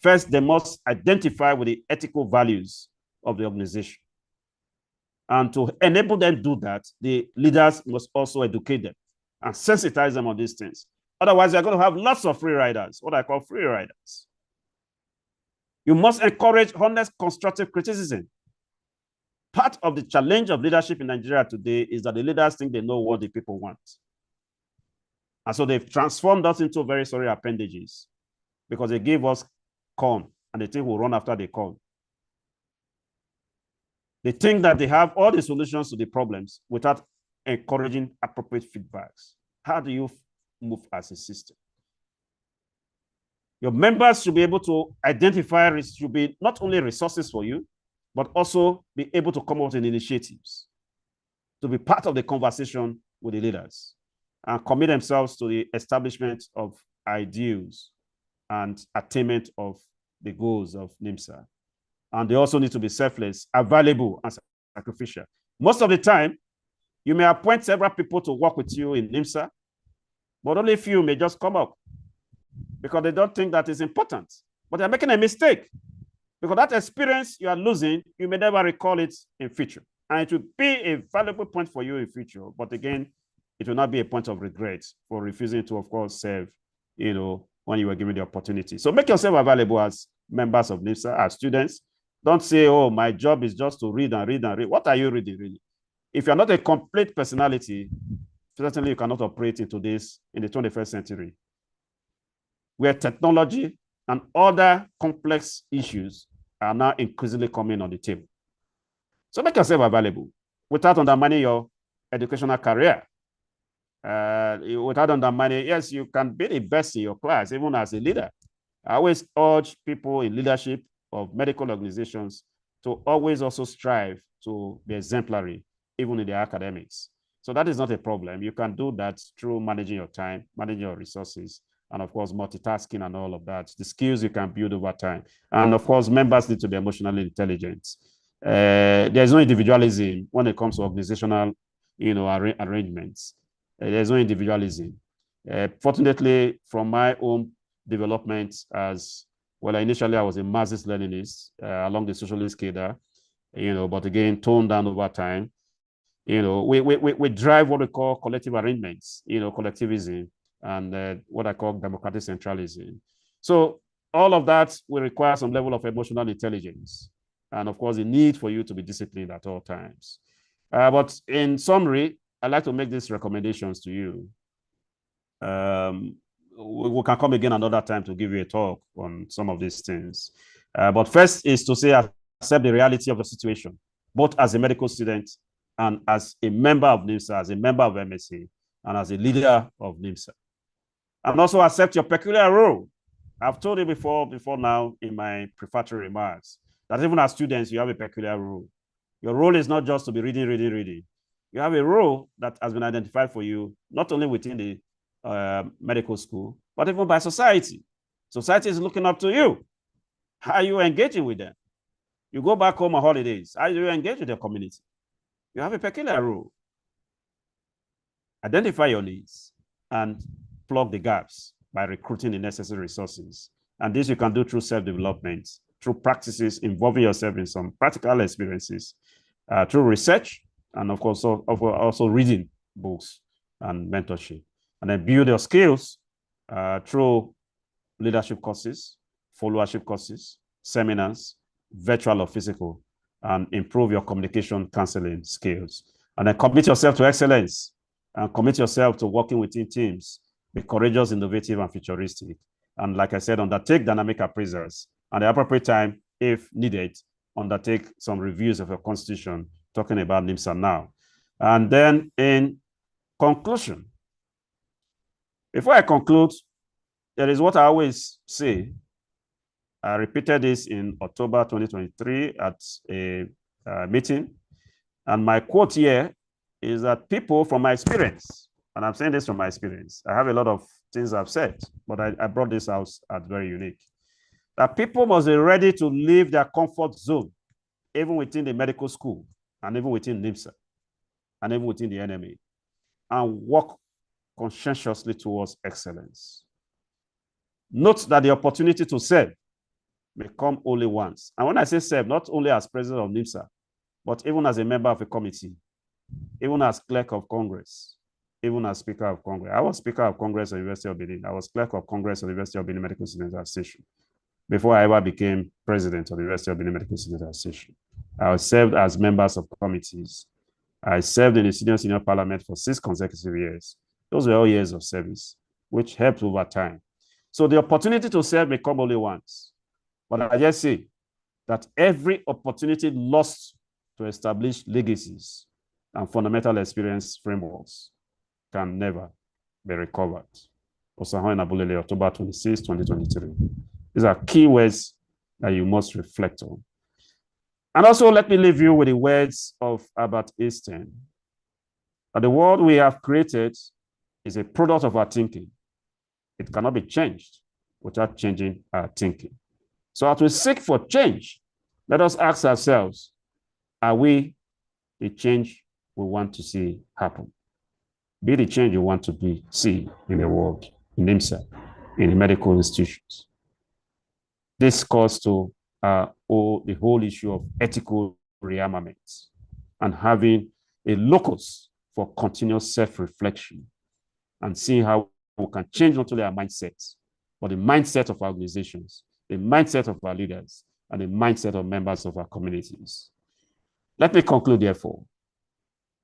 First, they must identify with the ethical values of the organization. And to enable them to do that, the leaders must also educate them and sensitize them on these things. Otherwise, you're going to have lots of free riders, what I call free riders. You must encourage honest, constructive criticism. Part of the challenge of leadership in Nigeria today is that the leaders think they know what the people want. And so they've transformed us into very sorry appendages because they gave us corn and they think we'll run after the corn. They think that they have all the solutions to the problems without encouraging appropriate feedbacks. How do you move as a system? Your members should be able to identify, should be not only resources for you, but also be able to come out with initiatives to be part of the conversation with the leaders and commit themselves to the establishment of ideals and attainment of the goals of NiMSA. And they also need to be selfless, available, and sacrificial. Most of the time, you may appoint several people to work with you in NiMSA, but only a few may just come up because they don't think that is important. But they're making a mistake because that experience you are losing, you may never recall it in future. And it will be a valuable point for you in future. But again, it will not be a point of regret for refusing to, of course, serve, when you were given the opportunity. So make yourself available as members of NiMSA, as students. Don't say, oh, my job is just to read and read and read. What are you reading, really? If you're not a complete personality, certainly you cannot operate into this in the 21st century, where technology and other complex issues are now increasingly coming on the table. So make yourself available without undermining your educational career. Without undermining, yes, you can be the best in your class, even as a leader. I always urge people in leadership of medical organizations to always also strive to be exemplary, even in their academics. So that is not a problem. You can do that through managing your time, managing your resources, and of course, multitasking and all of that, the skills you can build over time. And of course, members need to be emotionally intelligent. There's no individualism when it comes to organizational, arrangements. There's no individualism. Fortunately, from my own development as well, initially I was a Marxist-Leninist along the socialist cadre, but again, toned down over time. We drive what we call collective arrangements, collectivism, and what I call democratic centralism. So all of that will require some level of emotional intelligence. And of course, the need for you to be disciplined at all times. But in summary, I'd like to make these recommendations to you. We can come again another time to give you a talk on some of these things. But first is to say, accept the reality of the situation, both as a medical student and as a member of NiMSA, as a member of MSc, and as a leader of NiMSA. And also accept your peculiar role. I've told you before now in my prefatory remarks that even as students, you have a peculiar role. Your role is not just to be reading. You have a role that has been identified for you, not only within the medical school, but even by society. Society is looking up to you. How are you engaging with them? You go back home on holidays. How do you engage with your community? You have a peculiar role. Identify your needs and plug the gaps by recruiting the necessary resources. And this you can do through self-development, through practices involving yourself in some practical experiences, through research, and of course, also reading books and mentorship. And then build your skills through leadership courses, followership courses, seminars, virtual or physical, and improve your communication counseling skills. And then commit yourself to excellence and commit yourself to working within teams. Be courageous, innovative, and futuristic. And like I said, undertake dynamic appraisals. And at the appropriate time, if needed, undertake some reviews of your constitution, talking about NiMSA now. And then in conclusion, before I conclude, there is what I always say. I repeated this in October 2023 at a meeting. And my quote here is that people, from my experience, and I'm saying this from my experience, I have a lot of things I've said, but I brought this out as very unique. that people must be ready to leave their comfort zone, even within the medical school, and even within NiMSA, and even within the NMA, and work conscientiously towards excellence. Note that the opportunity to serve may come only once. And when I say serve, not only as president of NiMSA, but even as a member of a committee, even as clerk of Congress, even as Speaker of Congress. I was Speaker of Congress at the University of Benin. I was clerk of Congress at the University of Benin Medical Students Association before I ever became president of the University of Benin Medical Students Association. I served as members of committees. I served in the senior parliament for 6 consecutive years. Those were all years of service, which helped over time. So the opportunity to serve may come only once. But I just say that every opportunity lost to establish legacies and fundamental experience frameworks can never be recovered. Osahoin Abulele, October 26, 2023. These are key words that you must reflect on. And also, let me leave you with the words of Albert Einstein. That the world we have created is a product of our thinking. It cannot be changed without changing our thinking. So as we seek for change, let us ask ourselves, are we the change we want to see happen? Be the change you want to see in the world, in NiMSA, in the medical institutions. This calls to the whole issue of ethical rearmament and having a locus for continuous self-reflection and seeing how we can change not only our mindset, but the mindset of our organizations, the mindset of our leaders, and the mindset of members of our communities. Let me conclude, therefore,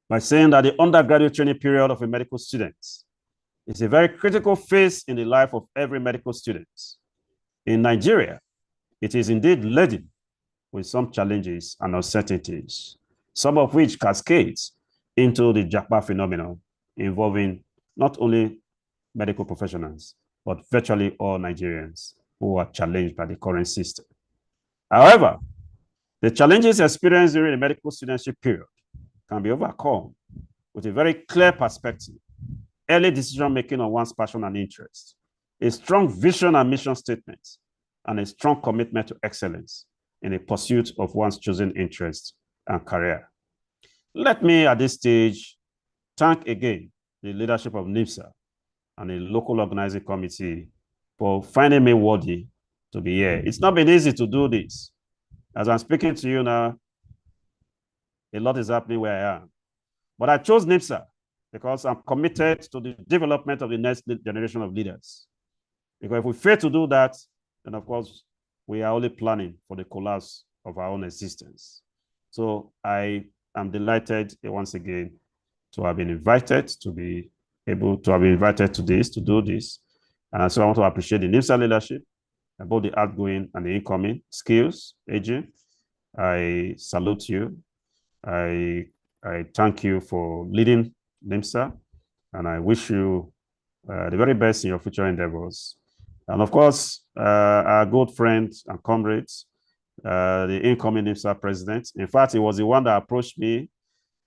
by saying that the undergraduate training period of a medical student is a very critical phase in the life of every medical student. In Nigeria, it is indeed laden with some challenges and uncertainties, some of which cascades into the Japa phenomenon involving not only medical professionals, but virtually all Nigerians who are challenged by the current system. However, the challenges experienced during the medical studentship period can be overcome with a very clear perspective, early decision-making on one's passion and interest, a strong vision and mission statement, and a strong commitment to excellence in the pursuit of one's chosen interest and career. Let me, at this stage, thank again the leadership of NiMSA and the local organizing committee for finding me worthy to be here. It's not been easy to do this. As I'm speaking to you now, a lot is happening where I am. But I chose NiMSA because I'm committed to the development of the next generation of leaders. Because if we fail to do that, then of course, we are only planning for the collapse of our own existence. So I am delighted once again to have been invited to be able to have been invited to do this. And so I want to appreciate the NiMSA leadership, both the outgoing and the incoming skills, aging. I salute you. I thank you for leading NiMSA, and I wish you the very best in your future endeavors. And of course, our good friends and comrades, the incoming NiMSA president. In fact, he was the one that approached me.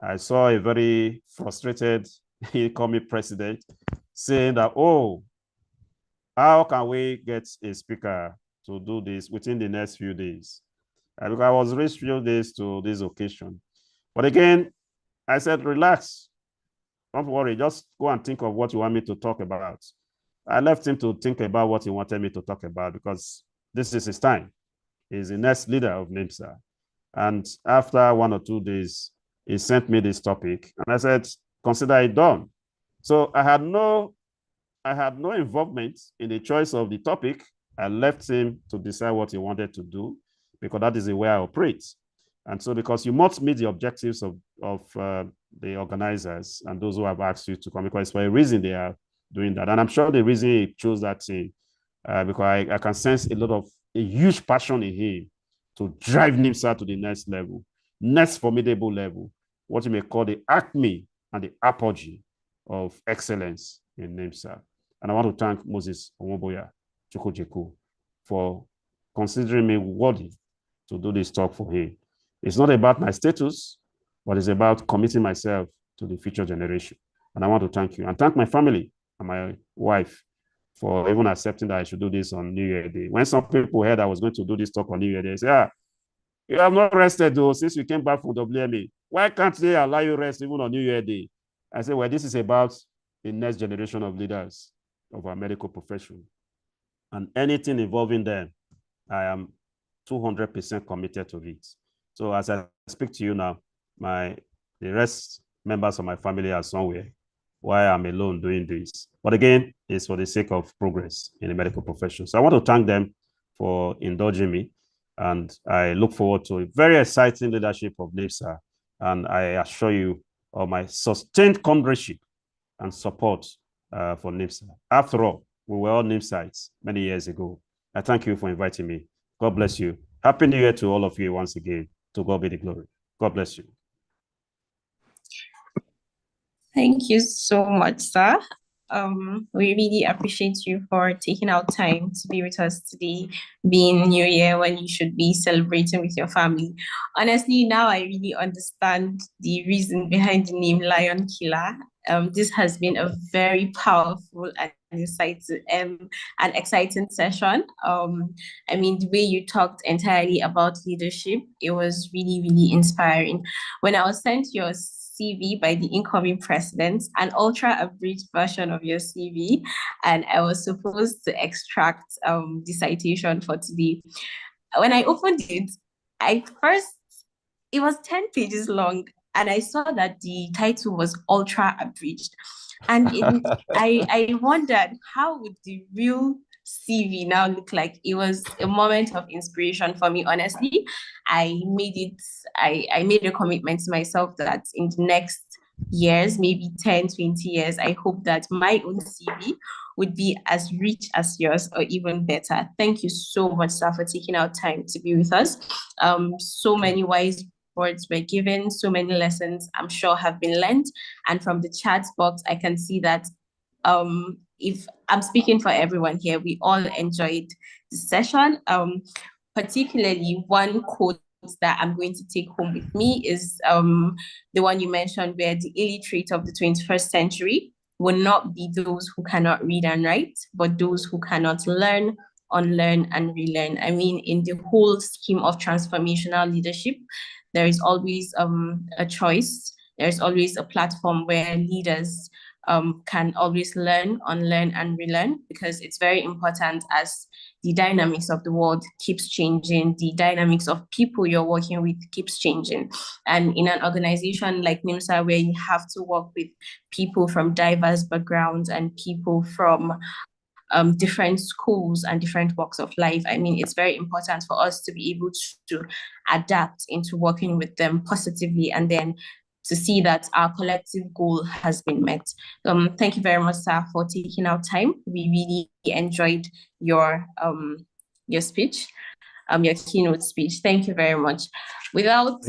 I saw a very frustrated incoming president saying that, oh, how can we get a speaker to do this within the next few days? Because I was raised few days to this occasion. But again, I said, relax. Don't worry, just go and think of what you want me to talk about. I left him to think about what he wanted me to talk about because this is his time. He's the next leader of NiMSA. And after 1 or 2 days, he sent me this topic. And I said, consider it done. So I had no involvement in the choice of the topic. I left him to decide what he wanted to do because that is the way I operate. And so because you must meet the objectives of the organizers and those who have asked you to come, because for a reason they are doing that. And I'm sure the reason he chose that thing, because I can sense a huge passion in him to drive NiMSA to the next level, next formidable level, what you may call the acme and the apogee of excellence in NiMSA. And I want to thank Moses Omoboya Chukwujeku for considering me worthy to do this talk for him. It's not about my status, but it's about committing myself to the future generation. And I want to thank you and thank my family and my wife for even accepting that I should do this on New Year Day. When some people heard I was going to do this talk on New Year Day, they say, you have not rested though since you came back from WMA. Why can't they allow you rest even on New Year Day? I said, well, this is about the next generation of leaders of our medical profession. And anything involving them, I am 200% committed to it. So as I speak to you now, the rest members of my family are somewhere while I'm alone doing this. But again, it's for the sake of progress in the medical profession. So I want to thank them for indulging me. And I look forward to a very exciting leadership of NiMSA. And I assure you of my sustained comradeship and support for NiMSA. After all, we were all NiMSites many years ago. I thank you for inviting me. God bless you. Happy New Year to all of you once again. To God be the glory. God bless you. Thank you so much, sir. We really appreciate you for taking out time to be with us today, being New Year when you should be celebrating with your family. Honestly, now I really understand the reason behind the name Lion Killer. This has been a very powerful and exciting session. I mean, the way you talked entirely about leadership, it was really, really inspiring. When I was sent your CV by the incoming president, an ultra-abridged version of your CV, and I was supposed to extract the citation for today. When I opened it, it was 10 pages long, and I saw that the title was ultra-abridged. And I wondered, how would the real CV now look like? It was a moment of inspiration for me, honestly. I made a commitment to myself that in the next years, maybe 10, 20 years, I hope that my own CV would be as rich as yours or even better. Thank you so much, sir, for taking out time to be with us. So many wise words were given, so many lessons I'm sure have been learned. And from the chat box, I can see that if I'm speaking for everyone here, we all enjoyed the session. Particularly one quote that I'm going to take home with me is the one you mentioned, where the illiterate of the 21st century will not be those who cannot read and write, but those who cannot learn, unlearn, and relearn. I mean, in the whole scheme of transformational leadership, there is always a choice. There's always a platform where leaders can always learn, unlearn, and relearn, because it's very important as the dynamics of the world keeps changing, the dynamics of people you're working with keeps changing. And in an organization like NiMSA, where you have to work with people from diverse backgrounds and people from different schools and different walks of life, I mean, it's very important for us to be able to adapt into working with them positively, and then to see that our collective goal has been met. Thank you very much, sir, for taking our time. We really enjoyed your speech, your keynote speech. Thank you very much. Without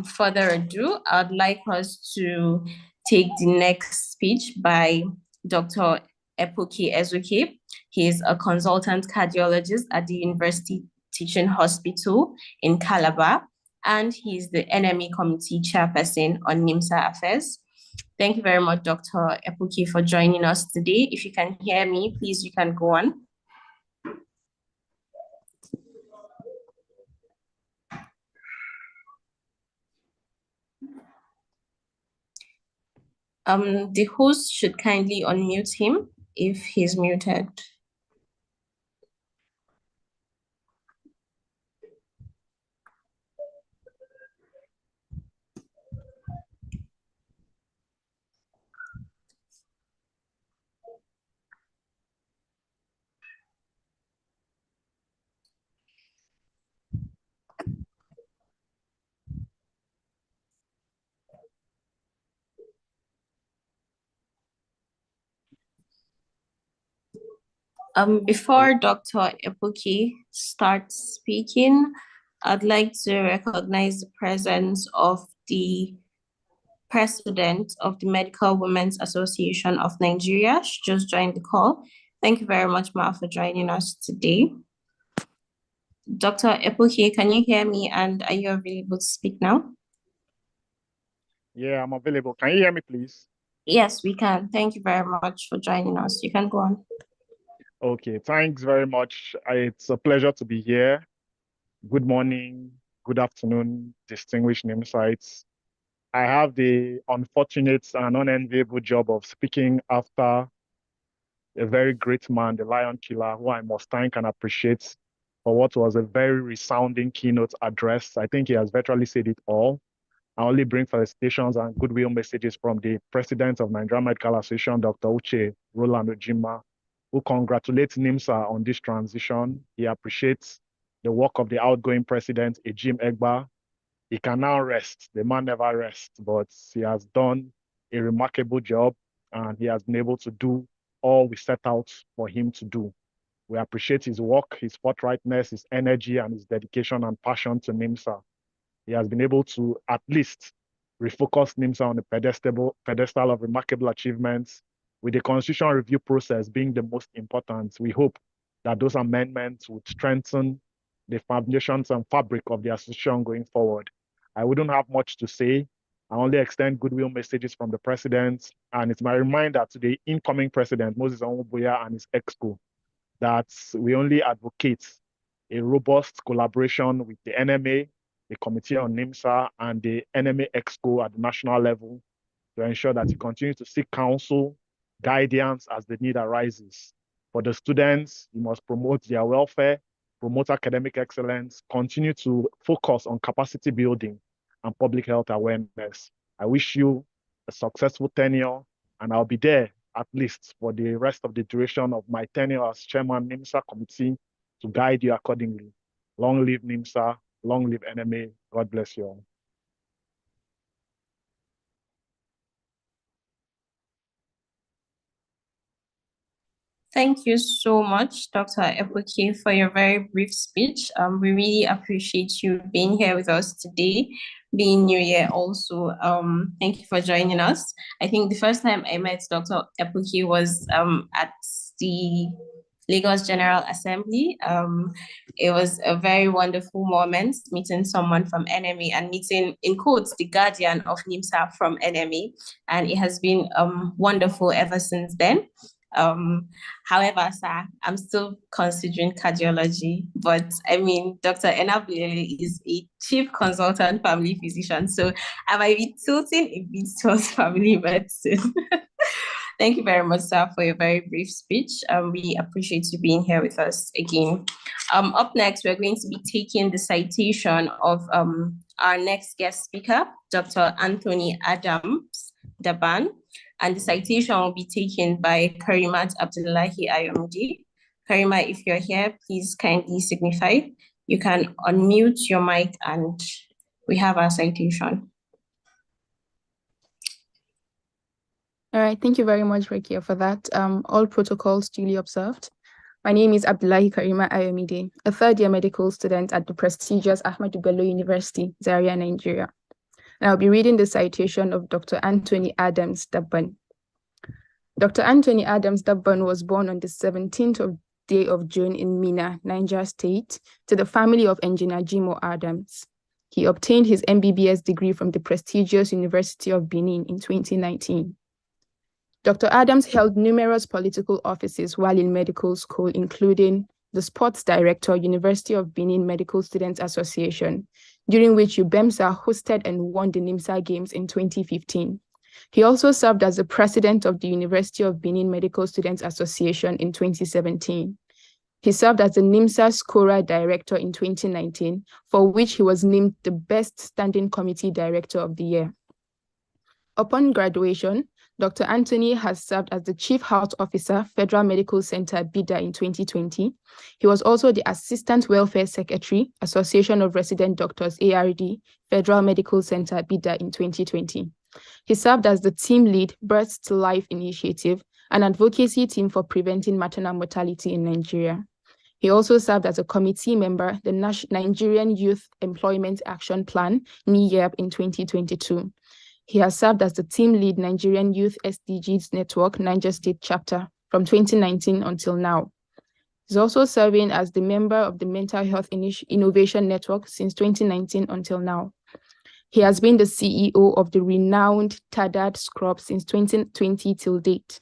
further ado, I'd like us to take the next speech by Dr. Epoke Ezuke. He is a consultant cardiologist at the University Teaching Hospital in Calabar, and he's the NME Committee Chairperson on NiMSA Affairs. Thank you very much, Dr. Epoke, for joining us today. If you can hear me, please, you can go on. The host should kindly unmute him if he's muted. Before Dr. Epoke starts speaking, I'd like to recognize the presence of the President of the Medical Women's Association of Nigeria. She just joined the call. Thank you very much, Ma, for joining us today. Dr. Epoke, can you hear me, and are you available to speak now? Yeah, I'm available. Can you hear me, please? Yes, we can. Thank you very much for joining us. You can go on. Okay, thanks very much. It's a pleasure to be here. Good morning, good afternoon, distinguished NiMSites. I have the unfortunate and unenviable job of speaking after a very great man, the Lion Killer, who I must thank and appreciate for what was a very resounding keynote address. I think he has virtually said it all. I only bring felicitations and goodwill messages from the president of Nigerian Medical Association, Dr. Uche Roland Ojima, who congratulates NiMSA on this transition. He appreciates the work of the outgoing president, Ejim Egba. He can now rest. The man never rests, but he has done a remarkable job and he has been able to do all we set out for him to do. We appreciate his work, his forthrightness, his energy, and his dedication and passion to NiMSA. He has been able to at least refocus NiMSA on the pedestal of remarkable achievements, with the constitutional review process being the most important. We hope that those amendments would strengthen the foundations and fabric of the association going forward. I wouldn't have much to say. I only extend goodwill messages from the president, and it's my reminder to the incoming president, Moses Onwubuya, and his exco, that we only advocate a robust collaboration with the NMA, the Committee on NiMSA, and the NMA Exco at the national level to ensure that you continue to seek counsel, guidance as the need arises. For the students, you must promote their welfare, promote academic excellence, continue to focus on capacity building and public health awareness. I wish you a successful tenure, and I'll be there at least for the rest of the duration of my tenure as chairman NiMSA committee to guide you accordingly. Long live NiMSA, long live NMA. God bless you all. Thank you so much, Dr. Ebuki, for your very brief speech. We really appreciate you being here with us today, being New Year also. Thank you for joining us. I think the first time I met Dr. Ebuki was at the Lagos General Assembly. It was a very wonderful moment meeting someone from NMA and meeting, in quotes, the guardian of NiMSA from NMA. And it has been wonderful ever since then. However, sir, I'm still considering cardiology, but I mean, Dr. Enabule is a chief consultant family physician, so I might be tilting a bit towards family medicine. Thank you very much, sir, for your very brief speech. We appreciate you being here with us again. Up next, we're going to be taking the citation of our next guest speaker, Dr. Anthony Adams Daban. And the citation will be taken by Karimat Abdullahi Ayomide. Karima, if you're here, please kindly signify. You can unmute your mic and we have our citation. All right, thank you very much, Rekia, for that. All protocols duly observed. My name is Abdullahi Karima Ayomide, a third-year medical student at the prestigious Ahmadu Bello University, Zaria, Nigeria. And I'll be reading the citation of Dr. Anthony Adams Daban. Dr. Anthony Adams Daban was born on the 17th day of June in Minna, Niger State, to the family of engineer Jimo Adams. He obtained his MBBS degree from the prestigious University of Benin in 2019. Dr. Adams held numerous political offices while in medical school, including the Sports Director, University of Benin Medical Students Association, during which UBEMSA hosted and won the NiMSA Games in 2015. He also served as the president of the University of Benin Medical Students Association in 2017. He served as the NiMSA Scorer Director in 2019, for which he was named the Best Standing Committee Director of the Year. Upon graduation, Dr. Anthony has served as the Chief Health Officer, Federal Medical Center, BIDA in 2020. He was also the Assistant Welfare Secretary, Association of Resident Doctors, ARD, Federal Medical Center, BIDA in 2020. He served as the team lead, Births to Life Initiative, an advocacy team for preventing maternal mortality in Nigeria. He also served as a committee member, the Nigerian Youth Employment Action Plan, NYEP, in 2022. He has served as the team lead Nigerian Youth SDGs Network, Niger State Chapter, from 2019 until now. He's also serving as the member of the Mental Health Innovation Network since 2019 until now. He has been the CEO of the renowned Tadad Scrub since 2020 till date.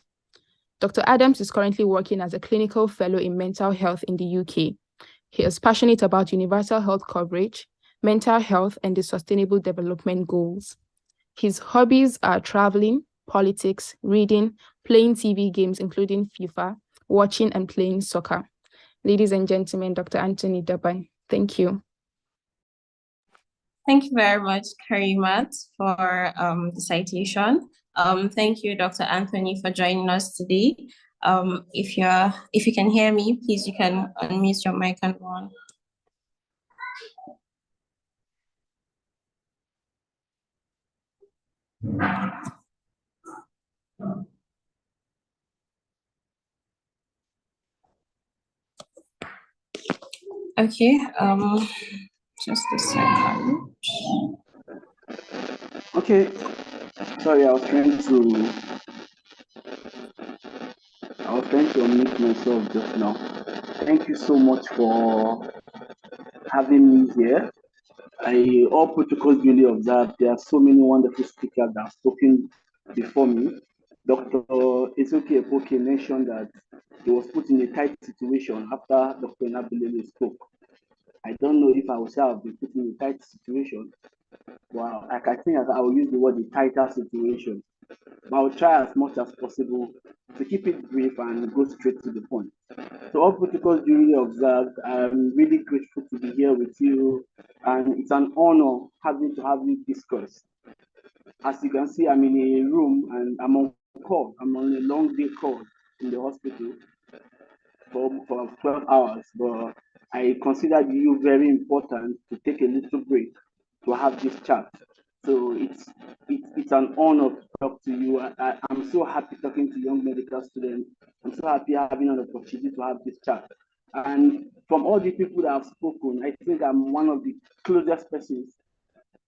Dr. Adams is currently working as a clinical fellow in mental health in the UK. He is passionate about universal health coverage, mental health, and the Sustainable Development Goals. His hobbies are traveling, politics, reading, playing TV games, including FIFA, watching and playing soccer. Ladies and gentlemen, Dr. Anthony Daban, thank you. Thank you very much, Karimat, for the citation. Thank you, Dr. Anthony, for joining us today. If you can hear me, please, you can unmute your mic and go on. Okay, just a second. Okay, sorry, I was trying to unmute myself just now. Thank you so much for having me here. All protocols duly observed. There are so many wonderful speakers that have spoken before me. Dr. Ezekiel Epoke mentioned that he was put in a tight situation after Dr. Nabilele spoke. I don't know if I would say I've been put in a tight situation. Well, I think I will use the word the tighter situation. But I'll try as much as possible to keep it brief and go straight to the point. So all protocols duly observed. I'm really grateful to be here with you, and it's an honor having to have you discuss. As you can see, I'm in a room and I'm on call. I'm on a long day call in the hospital for 12 hours, but I considered you very important to take a little break to have this chat. So it's an honor to talk to you. I'm so happy talking to young medical students. I'm so happy having an opportunity to have this chat. And from all the people that have spoken, I think I'm one of the closest persons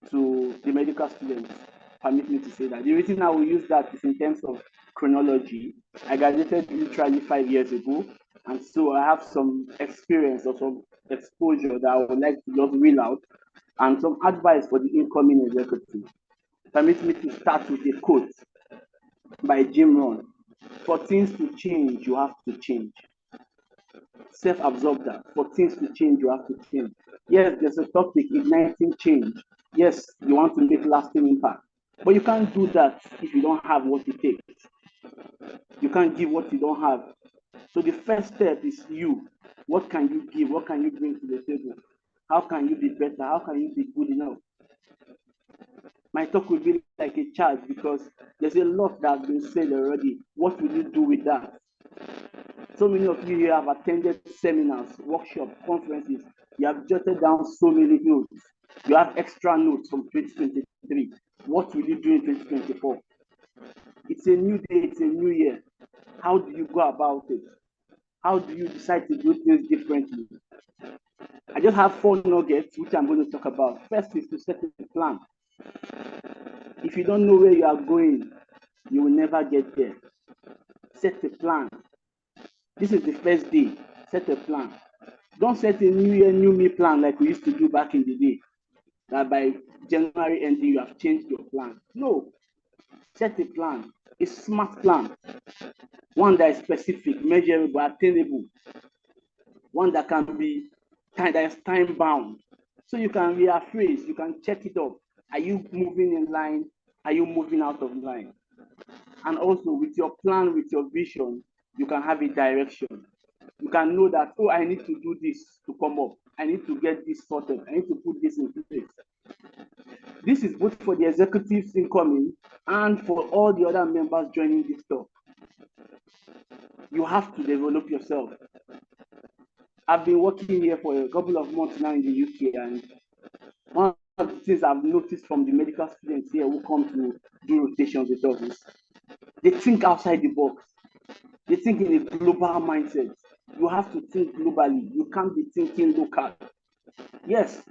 to the medical students. Permit me to say that. The reason I will use that is in terms of chronology. I graduated literally 5 years ago, and so I have some experience or some exposure that I would like to just reel out, and some advice for the incoming executive. Permit me to start with a quote by Jim Rohn. For things to change, you have to change. Self-absorbed that. For things to change, you have to change. Yes, there's a topic, igniting change. Yes, you want to make lasting impact. But you can't do that if you don't have what it takes. You can't give what you don't have. So the first step is you. What can you give? What can you bring to the table? How can you be better? How can you be good enough? My talk will be like a charge because there's a lot that has been said already. What will you do with that? So many of you here have attended seminars, workshops, conferences. You have jotted down so many notes. You have extra notes from 2023. What will you do in 2024? It's a new day, it's a new year. How do you go about it? How do you decide to do things differently? I just have 4 nuggets, which I'm going to talk about. First is to set a plan. If you don't know where you are going, you will never get there. Set a plan. This is the first day. Set a plan. Don't set a new year, new me plan like we used to do back in the day. That by January ending, you have changed your plan. No. Set a plan. A smart plan. One that is specific, measurable, attainable. One that can be that is time bound. So you can reappraise, you can check it up. Are you moving in line? Are you moving out of line? And also with your plan, with your vision, you can have a direction. You can know that, oh, I need to do this to come up. I need to get this sorted. I need to put this in place. This is both for the executives incoming and for all the other members joining this talk. You have to develop yourself. I've been working here for a couple of months now in the UK, and one of the things I've noticed from the medical students here who come to do rotations with us is they think outside the box. They think in a global mindset. You have to think globally. You can't be thinking local. Yes,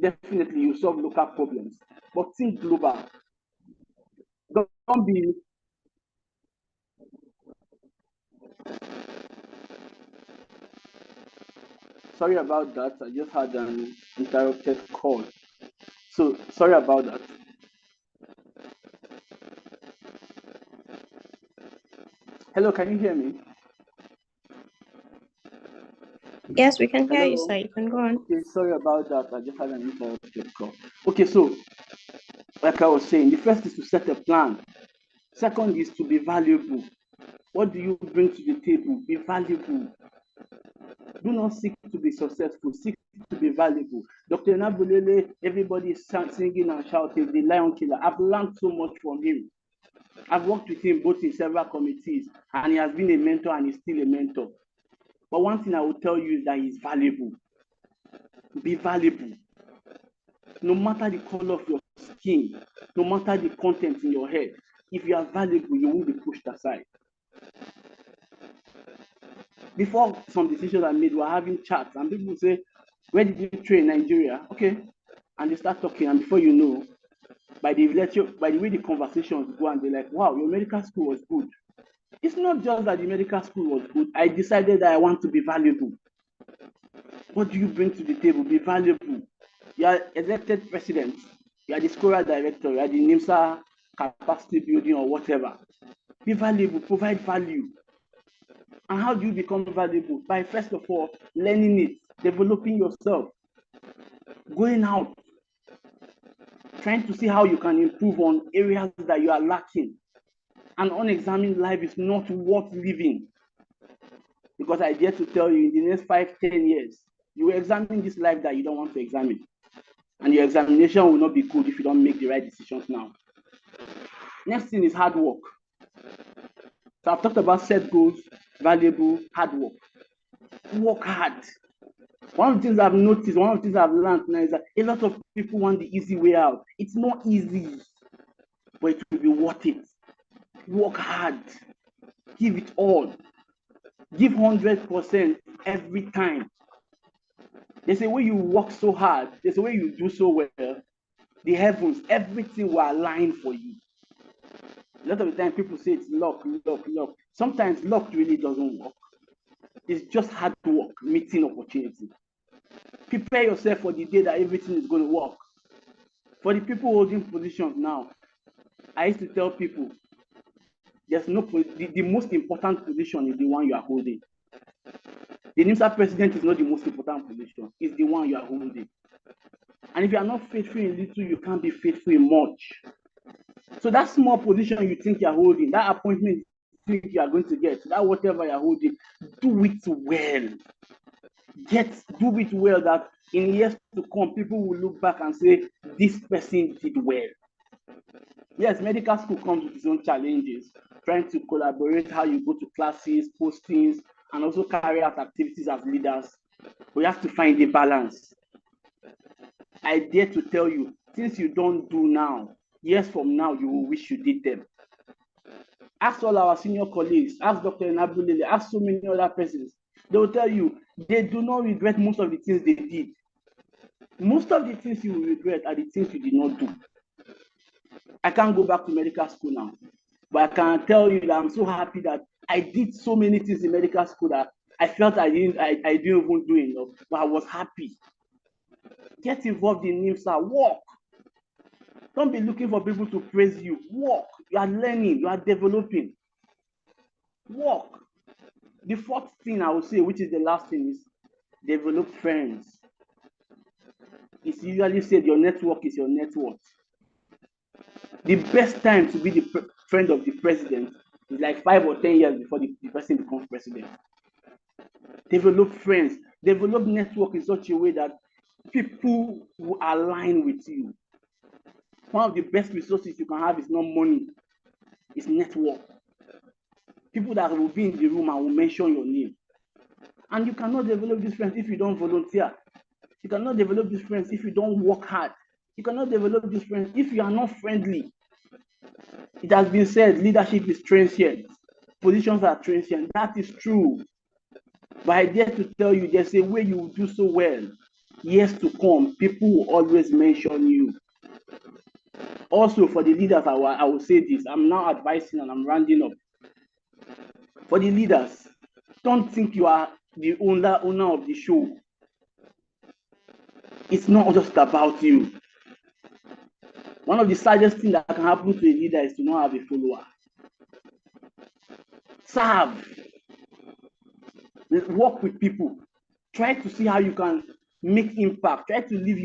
definitely you solve local problems, but think global. Don't be. Sorry about that. I just had an interrupted call. So sorry about that. Hello, can you hear me? Yes, we can hear you, Hello? sir. You can go on. Okay, sorry about that. I just had an interrupted call. Okay, so like I was saying, the first is to set a plan. Second is to be valuable. What do you bring to the table? Be valuable. Do not seek to be successful, seek to be valuable. Dr. Nabulele, everybody is singing and shouting, the lion killer. I've learned so much from him. I've worked with him both in several committees, and he has been a mentor and he's still a mentor. But one thing I will tell you is that he's valuable. Be valuable. No matter the color of your skin, no matter the content in your head, if you are valuable, you won't be pushed aside. Before some decisions are made, we're having chats, and people say, where did you train in Nigeria? Okay. And they start talking, and before you know, by the way the conversations go, and they're like, wow, your medical school was good. It's not just that the medical school was good. I decided that I want to be valuable. What do you bring to the table? Be valuable. You are elected president. You are the scholar director. You are the NiMSA capacity building or whatever. Be valuable. Provide value. And how do you become valuable? By first of all, learning it, developing yourself, going out, trying to see how you can improve on areas that you are lacking. An unexamined life is not worth living. Because I dare to tell you, in the next 5-10 years, you will examine this life that you don't want to examine. And your examination will not be good if you don't make the right decisions now. Next thing is hard work. So I've talked about set goals, valuable, hard work. Work hard. One of the things I've noticed, one of the things I've learned now is that a lot of people want the easy way out. It's not easy, but it will be worth it. Work hard. Give it all. Give 100% every time. There's a way you work so hard, there's a way you do so well, the heavens, everything will align for you. A lot of the time people say it's luck, luck, luck. Sometimes luck really doesn't work. It's just hard work, meeting opportunity. Prepare yourself for the day that everything is going to work. For the people holding positions now, I used to tell people, there's no the most important position is the one you are holding. The NiMSA president is not the most important position, it's the one you are holding. And if you are not faithful in little, you can't be faithful in much. So that small position you think you are holding, that appointment you think you are going to get, that whatever you are holding, do it well. Do it well that in years to come, people will look back and say, this person did well. Yes, medical school comes with its own challenges, trying to collaborate how you go to classes, postings, and also carry out activities as leaders. We have to find a balance. I dare to tell you, things you don't do now, years from now, you will wish you did them. Ask all our senior colleagues, ask Dr. Nabulele, ask so many other persons. They will tell you, they do not regret most of the things they did. Most of the things you will regret are the things you did not do. I can't go back to medical school now, but I can tell you that I'm so happy that I did so many things in medical school that I felt I didn't even do enough, but I was happy. Get involved in NiMSA, work. Don't be looking for people to praise you. Work. You are learning, you are developing. Work. The fourth thing I would say, which is the last thing, is develop friends. It's usually said your network is your net worth. The best time to be the friend of the president is like 5 or 10 years before the person becomes president. Develop friends, develop network in such a way that people will align with you. One of the best resources you can have is not money, it's network. People that will be in the room and will mention your name. And you cannot develop these friends if you don't volunteer. You cannot develop these friends if you don't work hard. You cannot develop these friends if you are not friendly. It has been said leadership is transient. Positions are transient. That is true. But I dare to tell you, there's a way you will do so well. Years to come, people will always mention you. Also, for the leaders, I will say this. I'm now advising and I'm rounding up. For the leaders, don't think you are the owner of the show. It's not just about you. One of the saddest things that can happen to a leader is to not have a follower. serve, work with people, try to see how you can make impact, try to live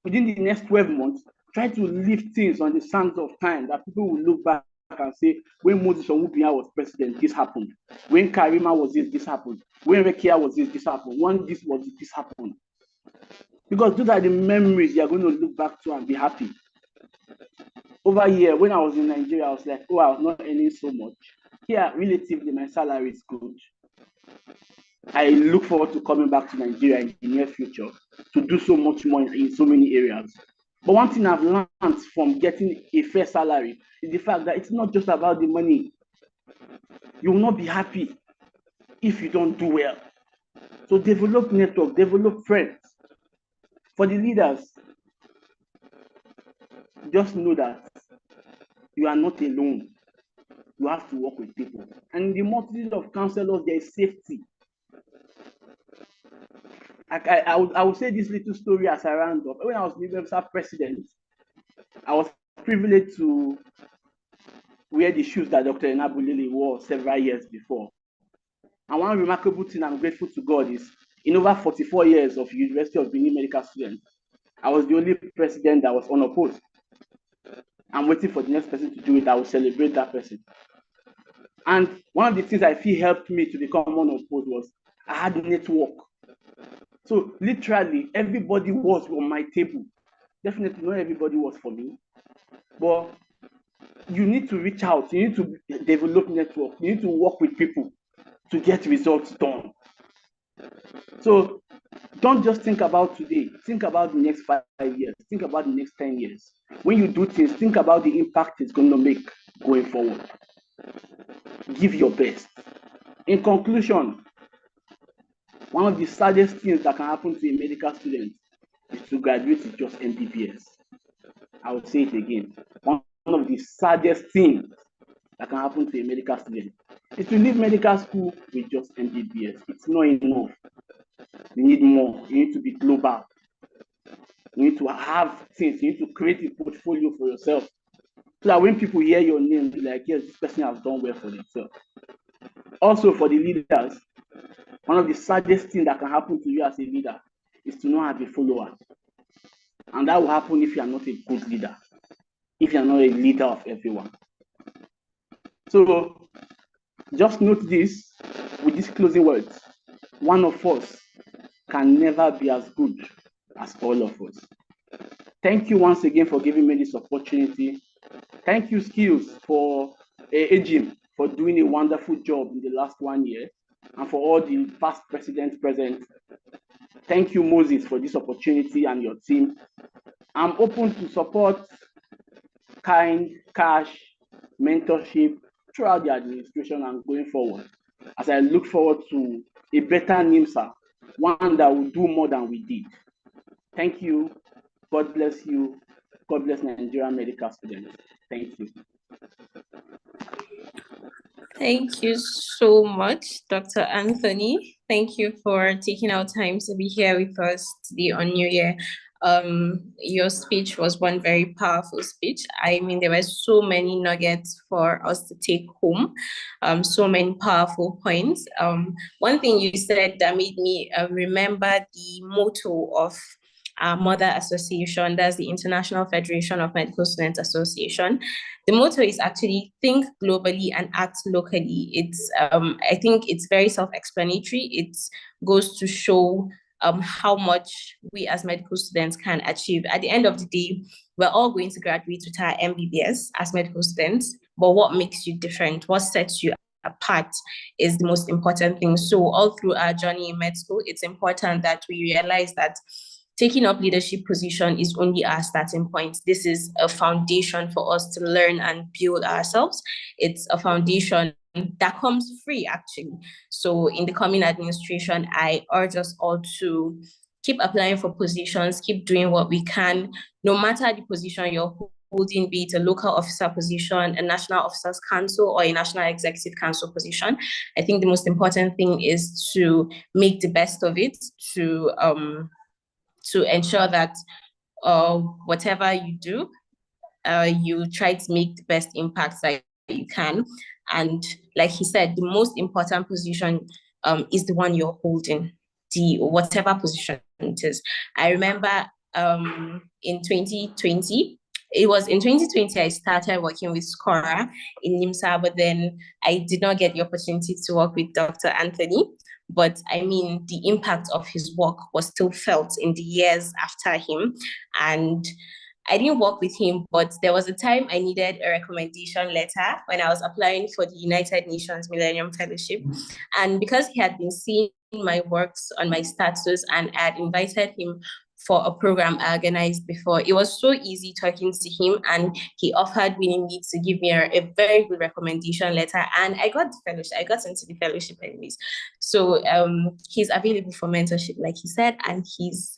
within the next 12 months, try to leave things on the sands of time that people will look back and say, when Moses Onwubiyan was president, this happened. When Karima was this happened. When Rekia was this happened. When this was this happened. Because those are the memories you are going to look back to and be happy. Over here, when I was in Nigeria, I was like, oh, I was not earning so much. Here, relatively, my salary is good. I look forward to coming back to Nigeria in the near future to do so much more in so many areas. But one thing I've learned from getting a fair salary is the fact that it's not just about the money. You will not be happy if you don't do well. So develop network, develop friends. For the leaders, just know that you are not alone. You have to work with people. And in the multitude of counselors, there is safety. I would say this little story as a roundup. When I was the NiMSA president, I was privileged to wear the shoes that Dr. Enabulili wore several years before. And one remarkable thing I'm grateful to God is, in over 44 years of University of Benin medical students, I was the only president that was unopposed. I'm waiting for the next person to do it. I will celebrate that person. And one of the things I feel helped me to become unopposed was I had a network. So literally, everybody was on my table. Definitely not everybody was for me, but you need to reach out. You need to develop network. You need to work with people to get results done. So don't just think about today. Think about the next 5 years. Think about the next 10 years. When you do things, think about the impact it's going to make going forward. Give your best. In conclusion, one of the saddest things that can happen to a medical student is to graduate with just MBBS. I will say it again. One of the saddest things that can happen to a medical student is to leave medical school with just MBBS. It's not enough. You need more. You need to be global. You need to have things. You need to create a portfolio for yourself. So that when people hear your name, they're like, yes, this person has done well for themselves. Also, for the leaders, one of the saddest things that can happen to you as a leader is to not have a follower. And that will happen if you are not a good leader, if you are not a leader of everyone. So just note this with these closing words. One of us can never be as good as all of us. Thank you once again for giving me this opportunity. Thank you, Skills, for Ejim, for doing a wonderful job in the last 1 year, and for all the past presidents present. Thank you, Moses, for this opportunity and your team. I'm open to support, kind, cash, mentorship throughout the administration and going forward, as I look forward to a better NiMSA, one that will do more than we did. Thank you. God bless you. God bless Nigerian medical students. Thank you. Thank you so much, Dr. Anthony. Thank you for taking our time to be here with us today on New Year. Your speech was one very powerful speech. I mean, there were so many nuggets for us to take home, so many powerful points. One thing you said that made me remember the motto of our mother association, that's the International Federation of Medical Students Association. The motto is actually think globally and act locally. It's I think it's very self-explanatory. It goes to show how much we as medical students can achieve. At the end of the day, we're all going to graduate with our MBBS as medical students, but what makes you different, what sets you apart is the most important thing. So all through our journey in med school, it's important that we realize that taking up leadership position is only our starting point. This is a foundation for us to learn and build ourselves. It's a foundation that comes free, actually. So in the coming administration, I urge us all to keep applying for positions, keep doing what we can, no matter the position you're holding, be it a local officer position, a national officers council, or a national executive council position. I think the most important thing is to make the best of it, to ensure that whatever you do, you try to make the best impact that you can. And like he said, the most important position is the one you're holding, the whatever position it is. I remember in 2020, it was in 2020 I started working with Scora in NiMSA, but then I did not get the opportunity to work with Dr. Anthony. But I mean, the impact of his work was still felt in the years after him. And I didn't work with him, but there was a time I needed a recommendation letter when I was applying for the United Nations Millennium Fellowship. And because he had been seeing my works on my status and I had invited him for a program I organized before, it was so easy talking to him, and he offered willingly to give me a very good recommendation letter, and I got the fellowship. I got into the fellowship anyways. So he's available for mentorship, like he said, and he's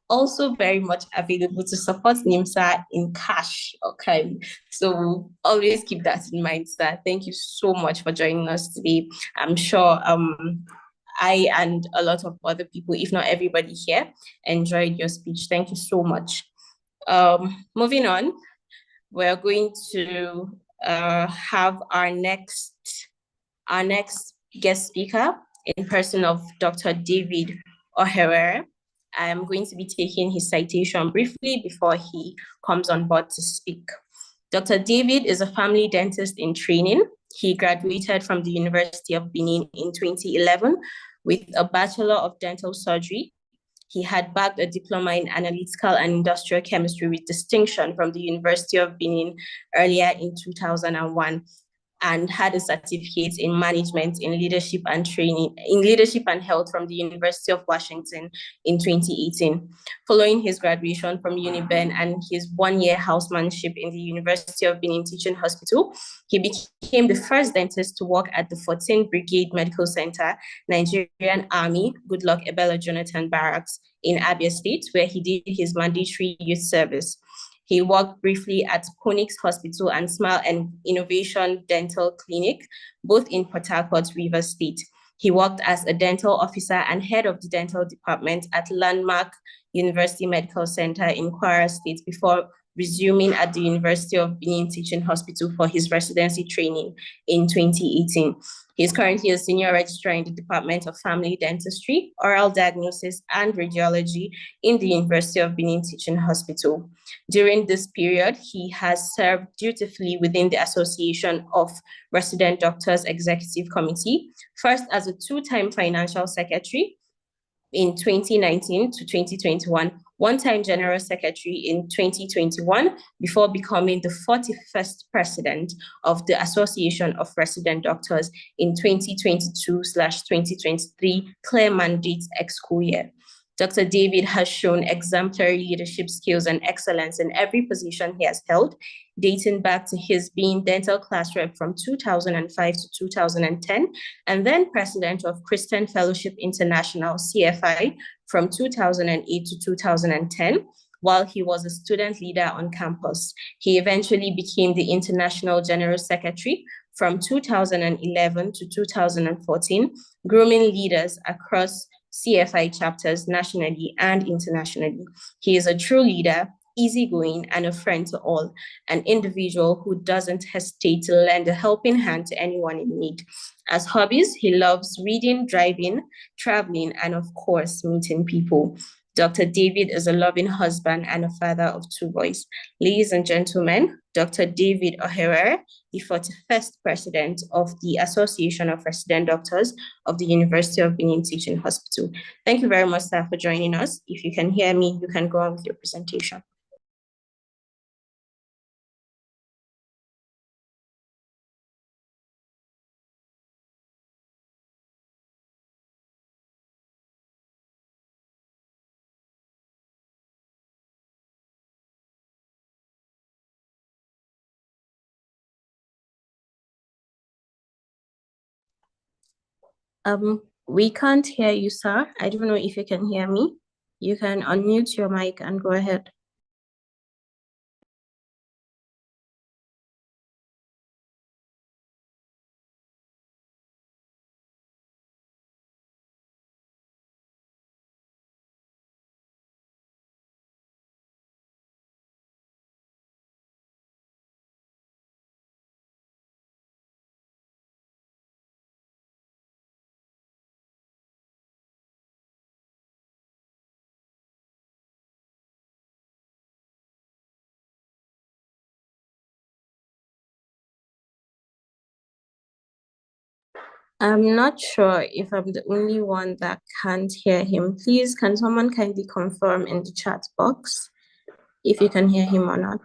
also very much available to support NiMSA in cash. Okay, so always keep that in mind, sir. Thank you so much for joining us today. I'm sure I and a lot of other people, if not everybody here, enjoyed your speech. Thank you so much. Moving on, we're going to have our next guest speaker in person of Dr. David O'Hare. I'm going to be taking his citation briefly before he comes on board to speak. Dr. David is a family dentist in training. He graduated from the University of Benin in 2011 with a Bachelor of Dental Surgery. He had bagged a diploma in analytical and industrial chemistry with distinction from the University of Benin earlier in 2001, and had a certificate in management in leadership and health from the University of Washington in 2018. Following his graduation from UniBen and his one-year housemanship in the University of Benin Teaching Hospital, he became the first dentist to work at the 14th Brigade Medical Center, Nigerian Army, Goodluck Ebele Jonathan Barracks in Abia State, where he did his mandatory youth service. He worked briefly at Konix Hospital and Smile and Innovation Dental Clinic, both in Port Harcourt, Rivers State. He worked as a dental officer and head of the dental department at Landmark University Medical Center in Kwara State before resuming at the University of Benin Teaching Hospital for his residency training in 2018. He is currently a senior registrar in the Department of Family Dentistry, Oral Diagnosis, and Radiology in the University of Benin Teaching Hospital. During this period, he has served dutifully within the Association of Resident Doctors Executive Committee, first as a two-time financial secretary in 2019 to 2021, one-time general secretary in 2021, before becoming the 41st president of the Association of Resident Doctors in 2022/2023 clear mandate school year. Dr. David has shown exemplary leadership skills and excellence in every position he has held, dating back to his being dental class rep from 2005 to 2010, and then president of Christian Fellowship International, CFI, from 2008 to 2010, while he was a student leader on campus. He eventually became the International General Secretary from 2011 to 2014, grooming leaders across CFI chapters nationally and internationally. He is a true leader, easygoing, and a friend to all, an individual who doesn't hesitate to lend a helping hand to anyone in need. As hobbies, he loves reading, driving, traveling, and of course, meeting people. Dr. David is a loving husband and a father of two boys. Ladies and gentlemen, Dr. David O'Hare, the 41st president of the Association of Resident Doctors of the University of Benin Teaching Hospital. Thank you very much, sir, for joining us. If you can hear me, you can go on with your presentation. We can't hear you, sir. I don't know if you can hear me. You can unmute your mic and go ahead. I'm not sure if I'm the only one that can't hear him. Please, can someone kindly confirm in the chat box if you can hear him or not?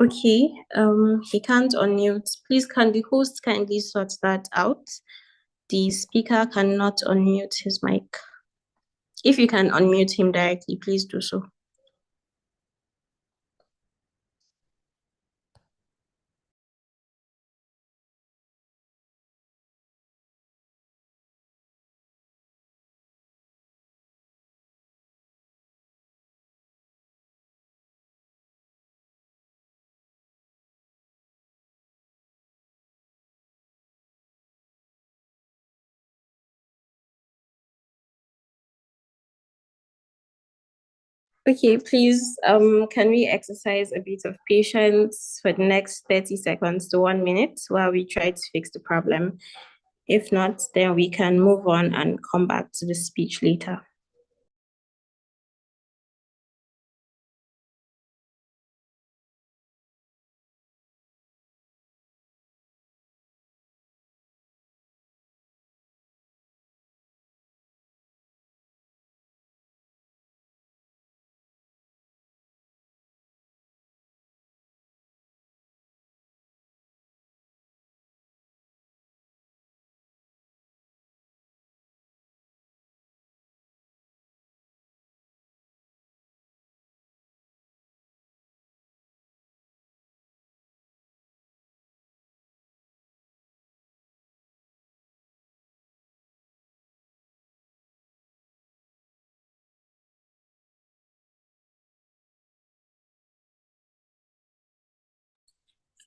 Okay, he can't unmute. Please, can the host kindly sort that out? The speaker cannot unmute his mic. If you can unmute him directly, please do so. Okay, please, can we exercise a bit of patience for the next 30 seconds to 1 minute while we try to fix the problem? If not, then we can move on and come back to the speech later.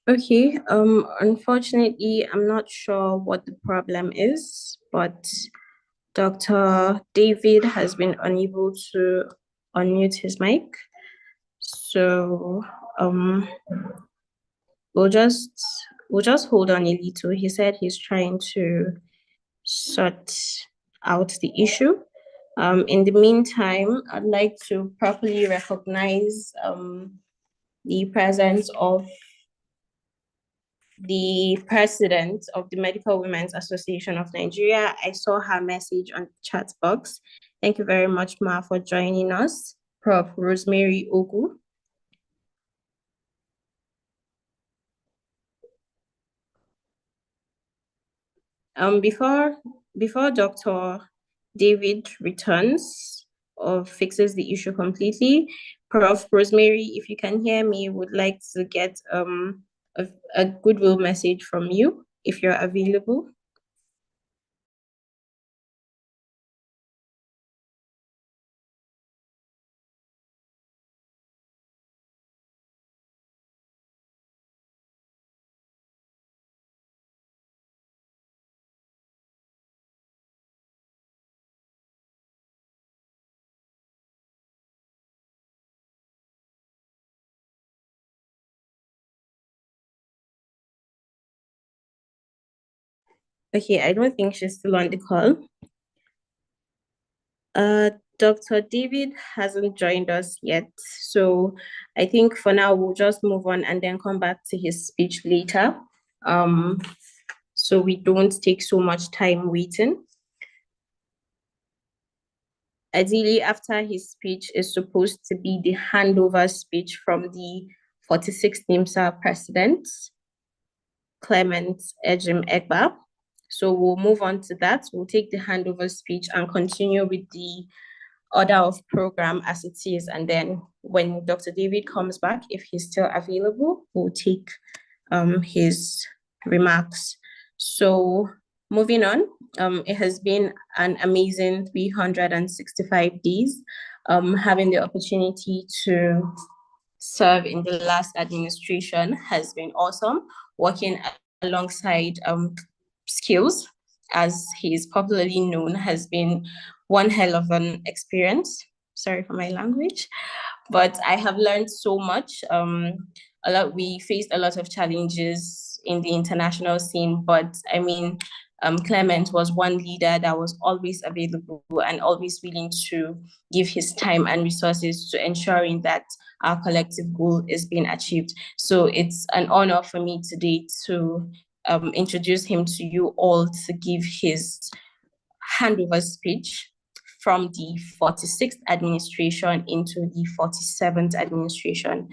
Okay, unfortunately, I'm not sure what the problem is, but Dr. David has been unable to unmute his mic. So we'll just hold on a little. He said he's trying to sort out the issue. In the meantime, I'd like to properly recognize the presence of the president of the Medical Women's Association of Nigeria. I saw her message on the chat box. Thank you very much, Ma, for joining us. Prof. Rosemary Ogu. Before Dr. David returns or fixes the issue completely, Prof. Rosemary, if you can hear me, would like to get a goodwill message from you, if you're available. Okay, I don't think she's still on the call. Dr. David hasn't joined us yet, so I think for now we'll just move on and then come back to his speech later, so we don't take so much time waiting. Ideally, after his speech is supposed to be the handover speech from the 46th NiMSA president, Clement Ejim Egba. So we'll move on to that. We'll take the handover speech and continue with the order of program as it is. And then when Dr. David comes back, if he's still available, we'll take his remarks. So moving on, it has been an amazing 365 days, having the opportunity to serve in the last administration has been awesome. Working alongside Skills, as he is popularly known, has been one hell of an experience. Sorry for my language, but I have learned so much. we faced a lot of challenges in the international scene, but I mean, Clement was one leader that was always available and always willing to give his time and resources to ensuring that our collective goal is being achieved. So it's an honor for me today to introduce him to you all to give his handover speech from the 46th administration into the 47th administration.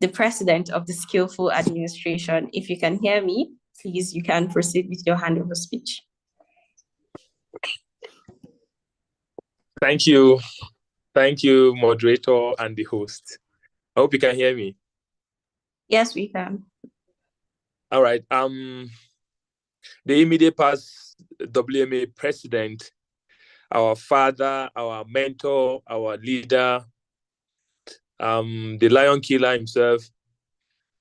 The president of the skillful administration, if you can hear me, please, you can proceed with your handover speech. Thank you. Thank you, moderator and the host. I hope you can hear me. Yes, we can. All right. The immediate past WMA president, our father, our mentor, our leader, the lion killer himself.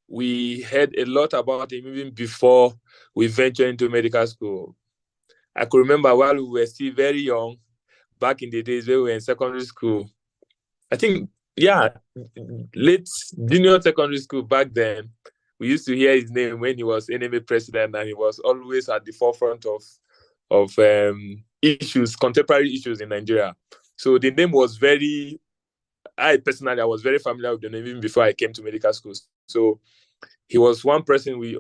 We heard a lot about him even before we ventured into medical school. I could remember while we were still very young, back in the days when we were in secondary school. I think, yeah, late junior secondary school back then, we used to hear his name when he was NMA president, and he was always at the forefront of issues, contemporary issues in Nigeria. So the name was I was very familiar with the name even before I came to medical school. So he was one person we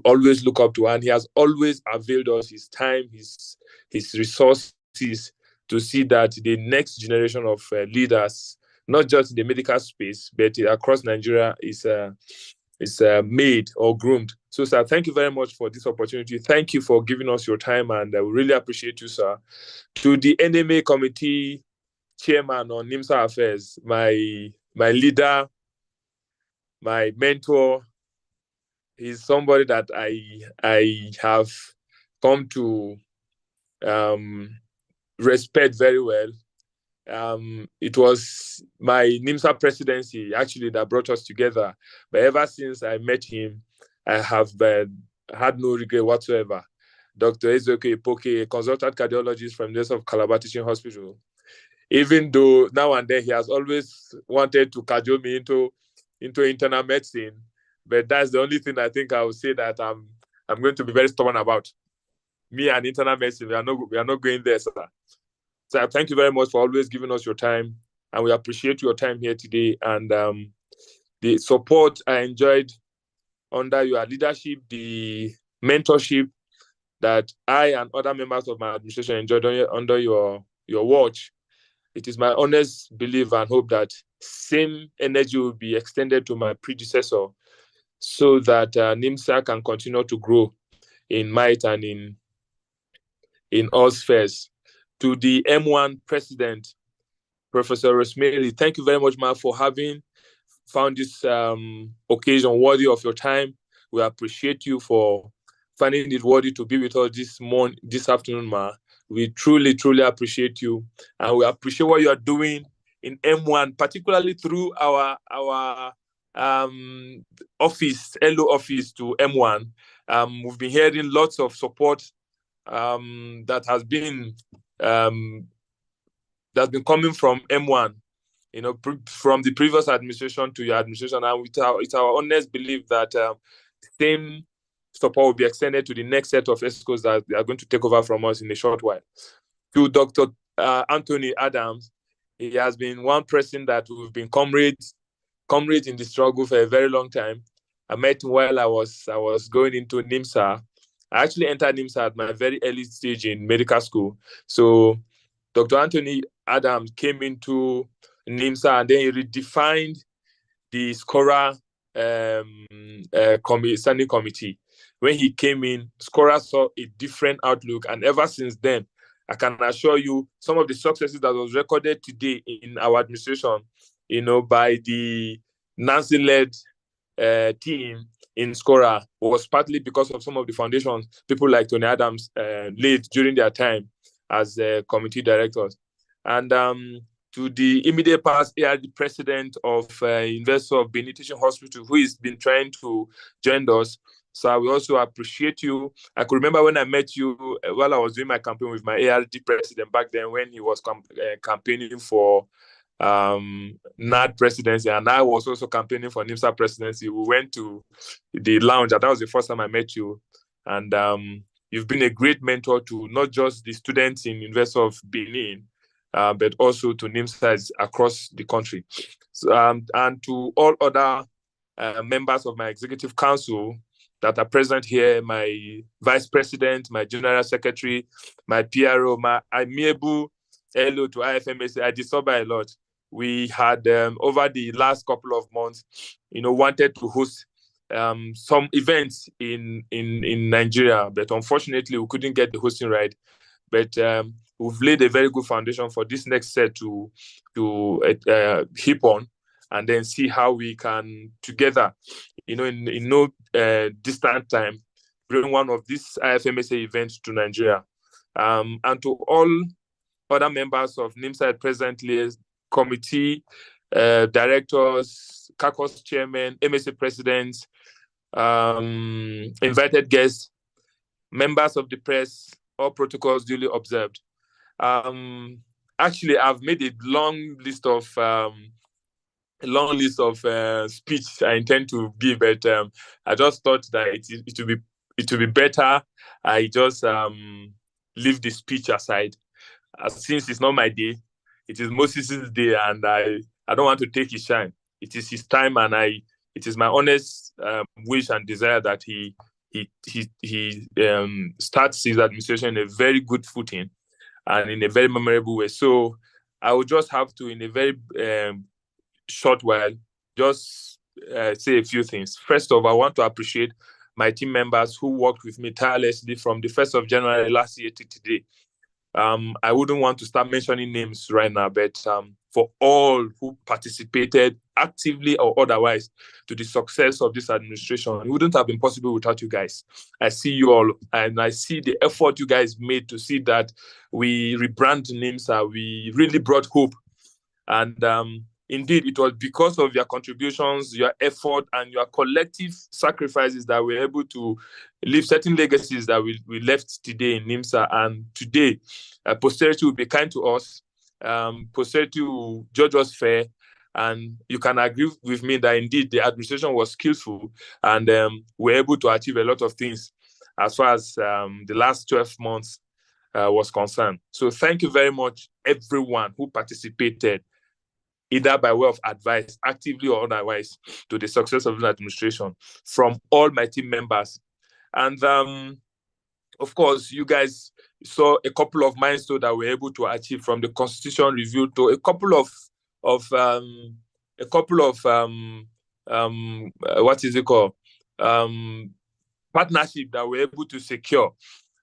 always look up to, and he has always availed us his time, his resources to see that the next generation of leaders, not just in the medical space, but across Nigeria, is made or groomed. So, sir, thank you very much for this opportunity. Thank you for giving us your time, and we really appreciate you, sir. To the NMA committee chairman on NiMSA affairs, my leader, my mentor, he's somebody that I have come to respect very well. It was my NiMSA presidency actually that brought us together. But ever since I met him, I have had no regret whatsoever. Dr. Ezeoke Ipoke, a consultant cardiologist from the University of Calabar Teaching Hospital. Even though now and then he has always wanted to cajole me into internal medicine, but that's the only thing I think I would say that I'm going to be very stubborn about. Me and internal medicine, we are not going there, sir. So thank you very much for always giving us your time, and we appreciate your time here today and the support I enjoyed under your leadership, the mentorship that I and other members of my administration enjoyed under your watch. It is my honest belief and hope that same energy will be extended to my predecessor so that NiMSA can continue to grow in might and in all spheres. To the M1 president, Professor Rosemary, thank you very much, ma, for having found this occasion worthy of your time. We appreciate you for finding it worthy to be with us this afternoon, ma. We truly, truly appreciate you, and we appreciate what you are doing in M1, particularly through our office, LO office to M1. We've been hearing lots of support that has been coming from M1, from the previous administration to your administration, and it's our honest belief that the same support will be extended to the next set of ESCOs that they are going to take over from us in a short while. To Dr. Anthony Adams, he has been one person that we've been comrades in the struggle for a very long time. I met him while I was going into NiMSA. I actually entered NiMSA at my very early stage in medical school. So Dr. Anthony Adams came into NiMSA, and then he redefined the SCORA standing committee. When he came in, SCORA saw a different outlook, and ever since then, I can assure you some of the successes that was recorded today in our administration, by the Nancy-led team in SCORA was partly because of some of the foundations people like Tony Adams laid during their time as committee directors. And to the immediate past ARD president of University of Benin Teaching Hospital, who has been trying to join us. So we also appreciate you. I could remember when I met you while I was doing my campaign with my ARD president back then, when he was campaigning for NAD presidency, and I was also campaigning for NiMSA presidency. We went to the lounge, and that was the first time I met you. And you've been a great mentor to not just the students in University of Benin, but also to NiMSA across the country. So, and to all other members of my executive council that are present here, my vice president, my general secretary, my PRO, my amiable hello to IFMSA. I disturb a lot. We had, over the last couple of months, wanted to host some events in Nigeria, but unfortunately we couldn't get the hosting right. But we've laid a very good foundation for this next set to hip on, and then see how we can together, in no distant time, bring one of these IFMSA events to Nigeria. And to all other members of NiMSA presently, committee, directors, CACOS chairman, MSA presidents, invited guests, members of the press, all protocols duly observed. Actually, I've made a long list of speech I intend to give, but I just thought that it would be better I just leave the speech aside. Since it's not my day, it is Moses' day, and I don't want to take his shine. It is his time, and it is my honest wish and desire that he starts his administration in a very good footing and in a very memorable way. So I will just have to, in a very short while, just say a few things. First off, I want to appreciate my team members who worked with me tirelessly from the 1st of January last year to today. I wouldn't want to start mentioning names right now, but for all who participated actively or otherwise to the success of this administration, it wouldn't have been possible without you guys. I see you all, and I see the effort you guys made to see that we rebrand NiMSA. We really brought hope. And indeed, it was because of your contributions, your effort, and your collective sacrifices that we're able to leave certain legacies that we left today in NiMSA. And today, posterity will be kind to us. Posterity will judge us fair. And you can agree with me that indeed the administration was skillful, and we're able to achieve a lot of things as far as the last 12 months was concerned. So thank you very much, everyone who participated, either by way of advice, actively or otherwise, to the success of the administration, from all my team members. And of course, you guys saw a couple of milestones that we're able to achieve, from the Constitution review to a couple of what is it called? Partnership that we're able to secure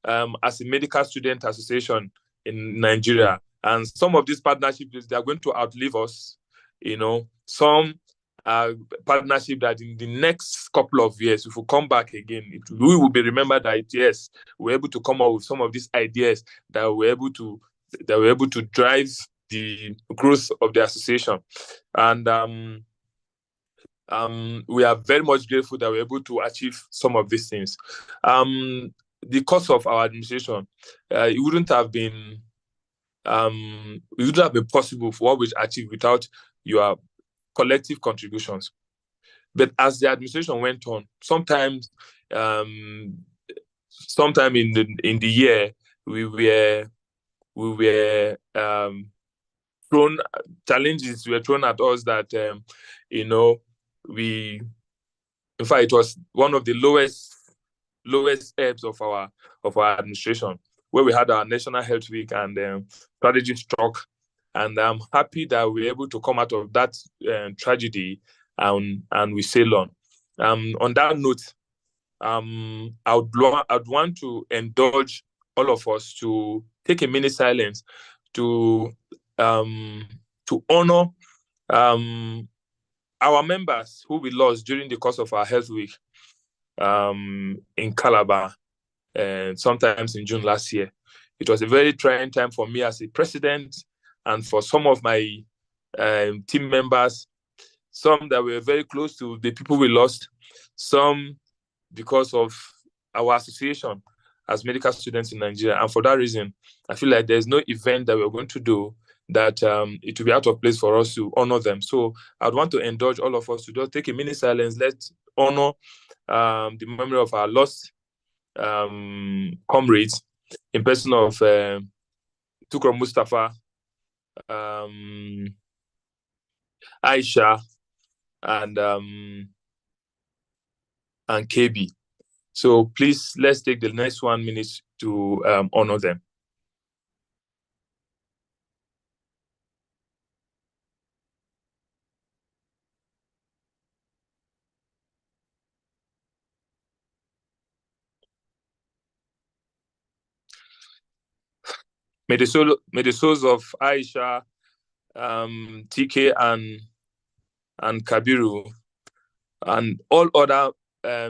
as a medical student association in Nigeria. And some of these partnerships, they are going to outlive us. Some partnership that in the next couple of years, if we come back again, we will be remembered that yes, we're able to come up with some of these ideas that we're able to drive the growth of the association. And we are very much grateful that we're able to achieve some of these things. The course of our administration, it wouldn't have been possible for what we achieved without your collective contributions. But as the administration went on, sometime in the year, we were challenges were thrown at us that in fact, it was one of the lowest ebbs of our administration, where we had our National Health Week and strategy struck. And I'm happy that we're able to come out of that tragedy and we sail on. On that note, I'd want to indulge all of us to take a minute silence to honor our members who we lost during the course of our Health Week in Calabar, sometimes in June last year. It was a very trying time for me as a president, and for some of my team members, some that were very close to the people we lost, some because of our association as medical students in Nigeria. And for that reason, I feel like there's no event that we're going to do that it will be out of place for us to honor them. So I'd want to indulge all of us to just take a minute silence. Let's honor the memory of our lost comrades in person of Tukro Mustafa, Aisha, and KB. So please, let's take the next 1 minute to honor them. May the souls of Aisha, TK, and Kabiru, and all other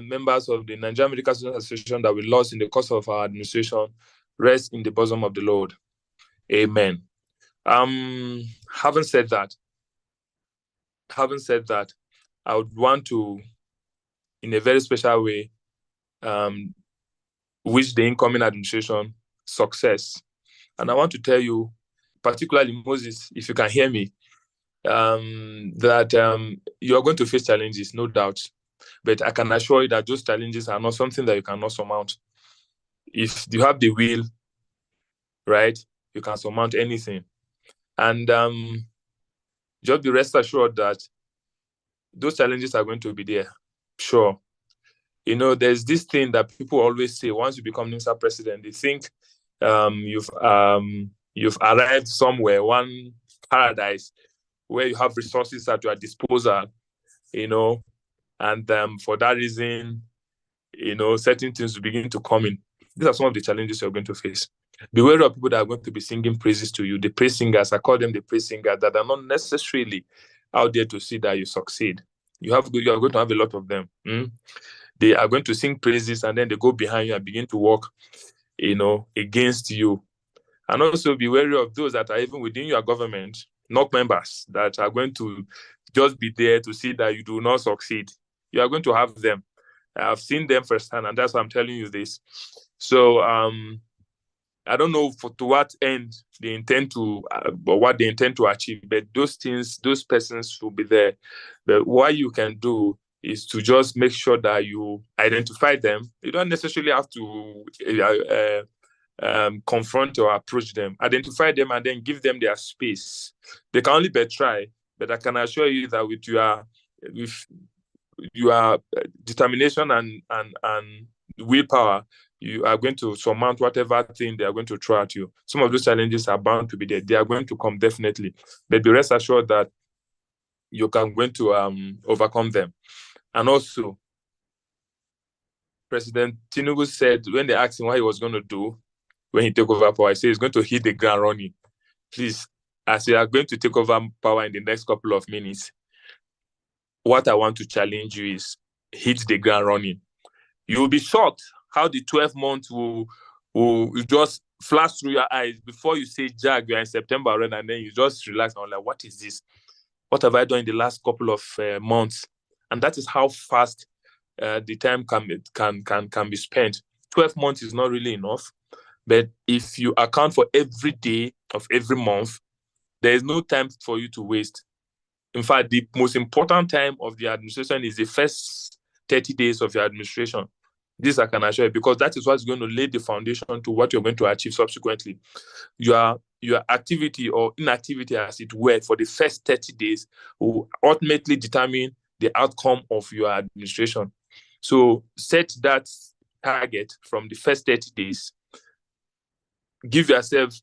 members of the Nigerian Medical Students Association that we lost in the course of our administration rest in the bosom of the Lord. Amen. Having said that, I would want to, in a very special way, wish the incoming administration success. And I want to tell you, particularly Moses, if you can hear me, that you are going to face challenges, no doubt. But I can assure you that those challenges are not something that you cannot surmount. If you have the will, right, you can surmount anything. And just be rest assured that those challenges are going to be there. Sure. You know, there's this thing that people always say, once you become NiMSA president, they think you've arrived somewhere, one paradise where you have resources at your disposal, you know, and for that reason, you know, certain things will begin to come in. These are some of the challenges you're going to face. Be wary of people that are going to be singing praises to you. The praise singers, I call them the praise singers, that are not necessarily out there to see that you succeed. You are going to have a lot of them. They are going to sing praises, and then they go behind you and begin to work, you know, against you. And also be wary of those that are even within your government, not members, that are going to just be there to see that you do not succeed. You are going to have them. I've seen them firsthand, and that's why I'm telling you this. So I don't know to what end they intend to, or what they intend to achieve, but those things, those persons will be there. But what you can do is to just make sure that you identify them. You don't necessarily have to confront or approach them. Identify them and then give them their space. They can only but try, but I can assure you that with your determination and willpower, you are going to surmount whatever thing they are going to throw at you. Some of those challenges are bound to be there. They are going to come, definitely. But be rest assured that you can going to overcome them. And also, President Tinubu said, when they asked him what he was going to do when he took over power, he said he's going to hit the ground running. Please, as you are going to take over power in the next couple of minutes, what I want to challenge you is hit the ground running. You will be shocked how the 12 months will just flash through your eyes before you say, Jack, you're in September already, and then you just relax and like, what is this? What have I done in the last couple of months? And that is how fast the time can be spent. 12 months is not really enough. But if you account for every day of every month, there is no time for you to waste. In fact, the most important time of the administration is the first 30 days of your administration. This I can assure you, because that is what's going to lay the foundation to what you're going to achieve subsequently. Your activity or inactivity, as it were, for the first 30 days will ultimately determine the outcome of your administration. So set that target from the first 30 days. Give yourself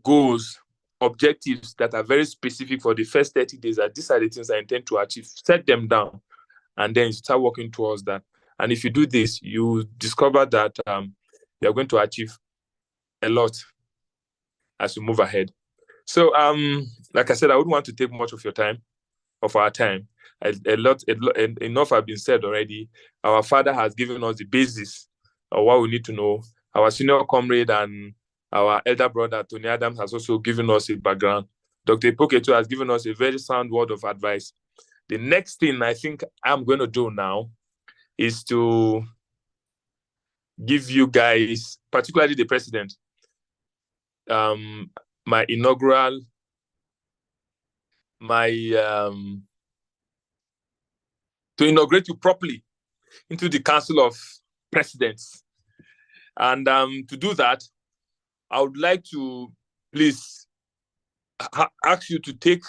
goals, objectives that are very specific for the first 30 days, that these are the things I intend to achieve. Set them down, and then start working towards that. And if you do this, you discover that you're going to achieve a lot as you move ahead. So, like I said, I wouldn't want to take much of your time, of our time. Enough has been said already. Our father has given us the basis of what we need to know. Our senior comrade and our elder brother, Tony Adams, has also given us a background. Dr. Ipoketu has given us a very sound word of advice. The next thing I think I'm going to do now is to give you guys, particularly the president, my inaugural to inaugurate you properly into the Council of Presidents. And to do that, I would like to please ask you to take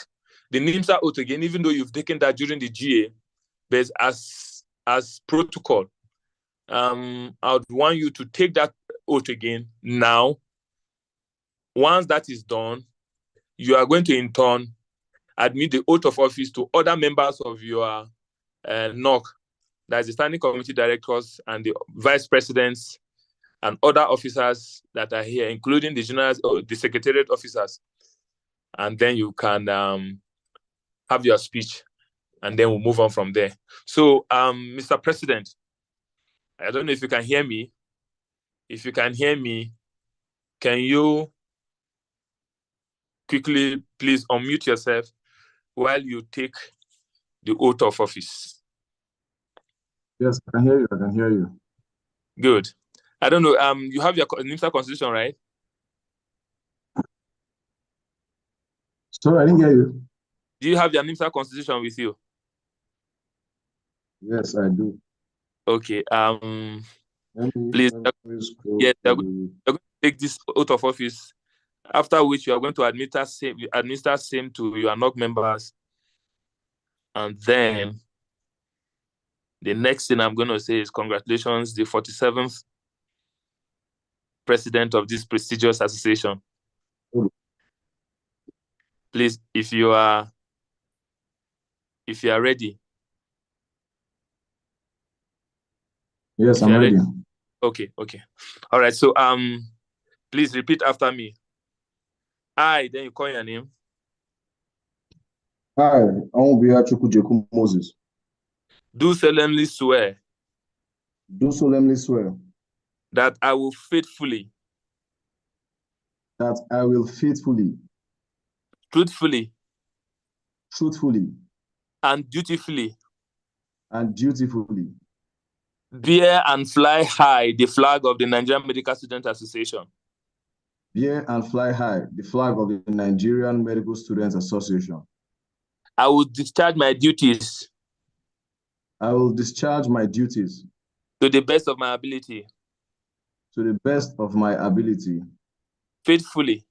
the NiMSA oath again, even though you've taken that during the GA, but as protocol. I would want you to take that oath again now. Once that is done, you are going to in turn admit the oath of office to other members of your NOC, that is the standing committee directors and the vice presidents and other officers that are here, including the generals or the secretariat officers. And then you can have your speech, and then we'll move on from there. So, Mr. President, I don't know if you can hear me. If you can hear me, can you quickly please unmute yourself while you take the oath of office? Yes, I can hear you. I can hear you. Good. I don't know. You have your NiMSA constitution, right? Sorry, I didn't hear you. Do you have your NiMSA constitution with you? Yes, I do. Okay. Please, scroll yes, you're to going to take this oath of office, after which you are going to administer same to your NOC members. And then the next thing I'm going to say is congratulations, the 47th president of this prestigious association. Please, if you are ready. Yes, I'm ready. Okay. All right. So please repeat after me. I, then you call your name. Hi, Chukwujeku Moses. Do solemnly swear Do solemnly swear that I will faithfully, truthfully, and dutifully bear and fly high the flag of the Nigerian Medical Students Association. Bear and fly high the flag of the Nigerian Medical Students Association. I will discharge my duties to the best of my ability. Faithfully.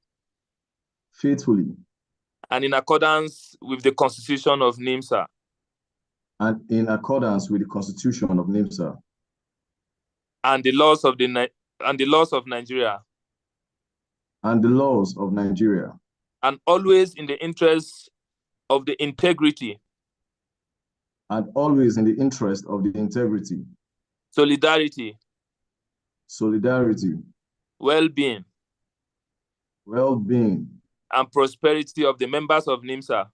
And in accordance with the Constitution of NiMSA. And the laws of Nigeria. And always in the interest of the integrity. Solidarity. Well-being. And prosperity of the members of NiMSA.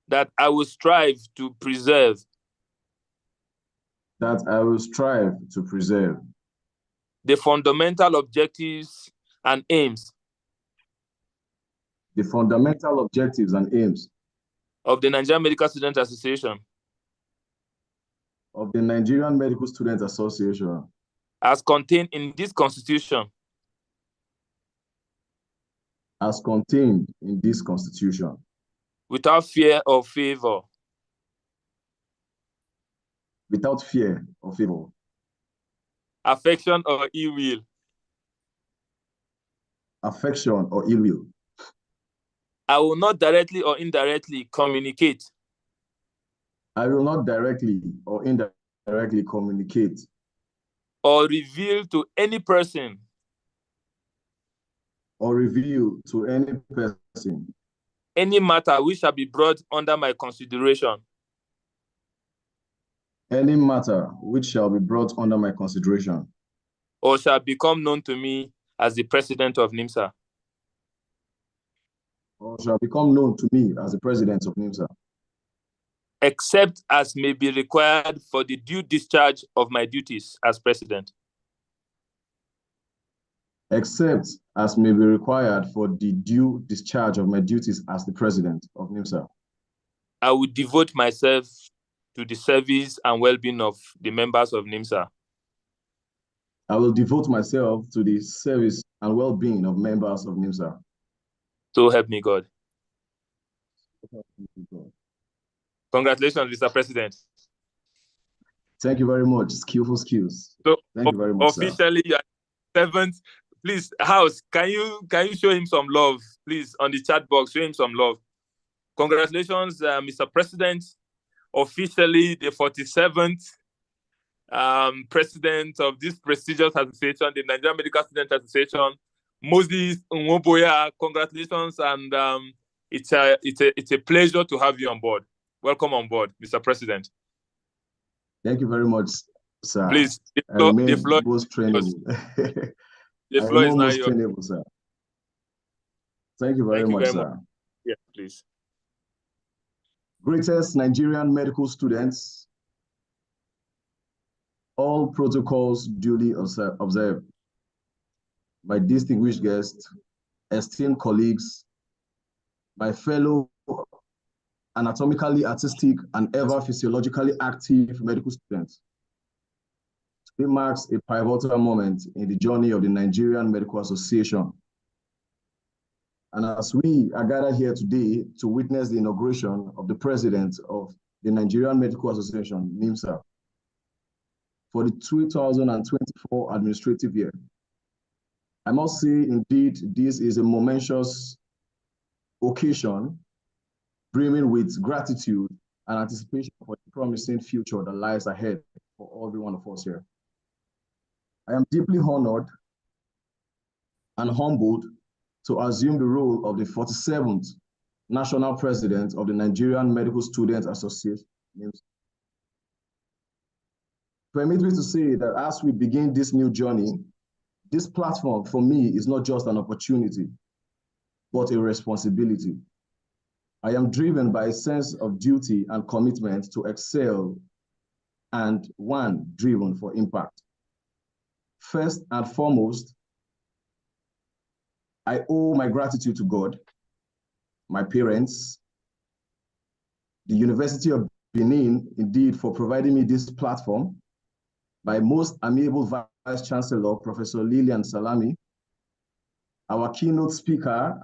That I will strive to preserve. The fundamental objectives and aims. Of the Nigerian Medical Students Association. As contained in this Constitution. Without fear or favor. Affection or ill will. I will not directly or indirectly communicate. Or reveal to any person. Any matter which shall be brought under my consideration. Or shall become known to me as the president of NiMSA. Except as may be required for the due discharge of my duties as president. Except as may be required for the due discharge of my duties as the president of NiMSA. I will devote myself to the service and well-being of the members of NiMSA. I will devote myself to the service and well-being of members of NiMSA. So help me God. Congratulations, Mr. President. Thank you very much. Skillful skills. So Thank you very much, officially, you are seventh. Please, House, can you show him some love, please, on the chat box? Show him some love. Congratulations, Mr. President. Officially, the 47th president of this prestigious association, the Nigerian Medical Student Association, Moses Nwoboya. Congratulations, and it's a pleasure to have you on board. Welcome on board, Mr. President. Thank you very much, sir. Please, the floor most trainable. The floor is now yours. Trainable, sir. Thank you very much, sir. Yes, please. Greatest Nigerian medical students, all protocols duly observed. My distinguished guests, esteemed colleagues, my fellow anatomically artistic and ever physiologically active medical students. It marks a pivotal moment in the journey of the Nigerian Medical Association. And as we are gathered here today to witness the inauguration of the president of the Nigerian Medical Association, NiMSA, for the 2024 administrative year, I must say, indeed, this is a momentous occasion brimming with gratitude and anticipation for the promising future that lies ahead for every one of us here. I am deeply honored and humbled to assume the role of the 47th National President of the Nigerian Medical Students Association. Permit me to say that as we begin this new journey, this platform for me is not just an opportunity, but a responsibility. I am driven by a sense of duty and commitment to excel, and one driven for impact. First and foremost, I owe my gratitude to God, my parents, the University of Benin, indeed, for providing me this platform, my most amiable Vice Chancellor, Professor Lilian Salami, our keynote speaker,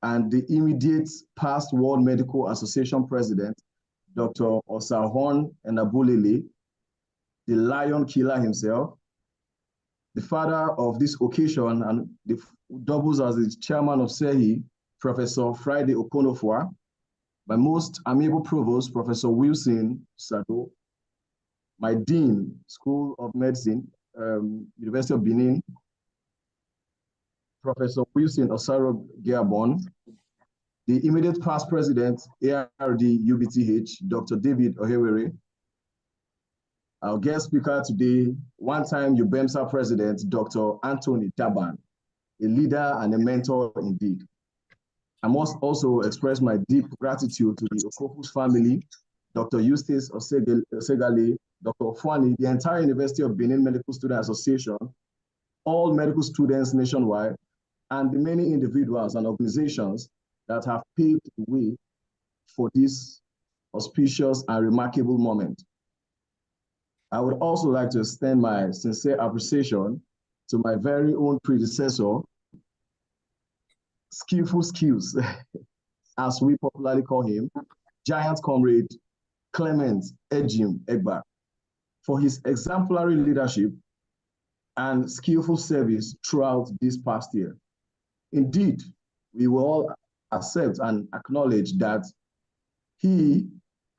and the immediate past World Medical Association President, Dr. Osahon Enabulele, the lion killer himself, the father of this occasion and the doubles as the chairman of SEHI, Professor Friday Okonofwa, my most amiable provost, Professor Wilson Sado, my dean, School of Medicine, University of Benin, Professor Wilson Osaro Giabon, the immediate past president, ARD UBTH, Dr. David Ohewere, our guest speaker today, one-time UBEMSA president, Dr. Anthony Taban, a leader and a mentor indeed. I must also express my deep gratitude to the Okofus family, Dr. Eustace Osegale, Dr. Ofwani, the entire University of Benin Medical Student Association, all medical students nationwide, and the many individuals and organizations that have paved the way for this auspicious and remarkable moment. I would also like to extend my sincere appreciation to my very own predecessor, Skillful Skills, as we popularly call him, Giant Comrade Clement Ejim Egba, for his exemplary leadership and skillful service throughout this past year. Indeed, we will all accept and acknowledge that he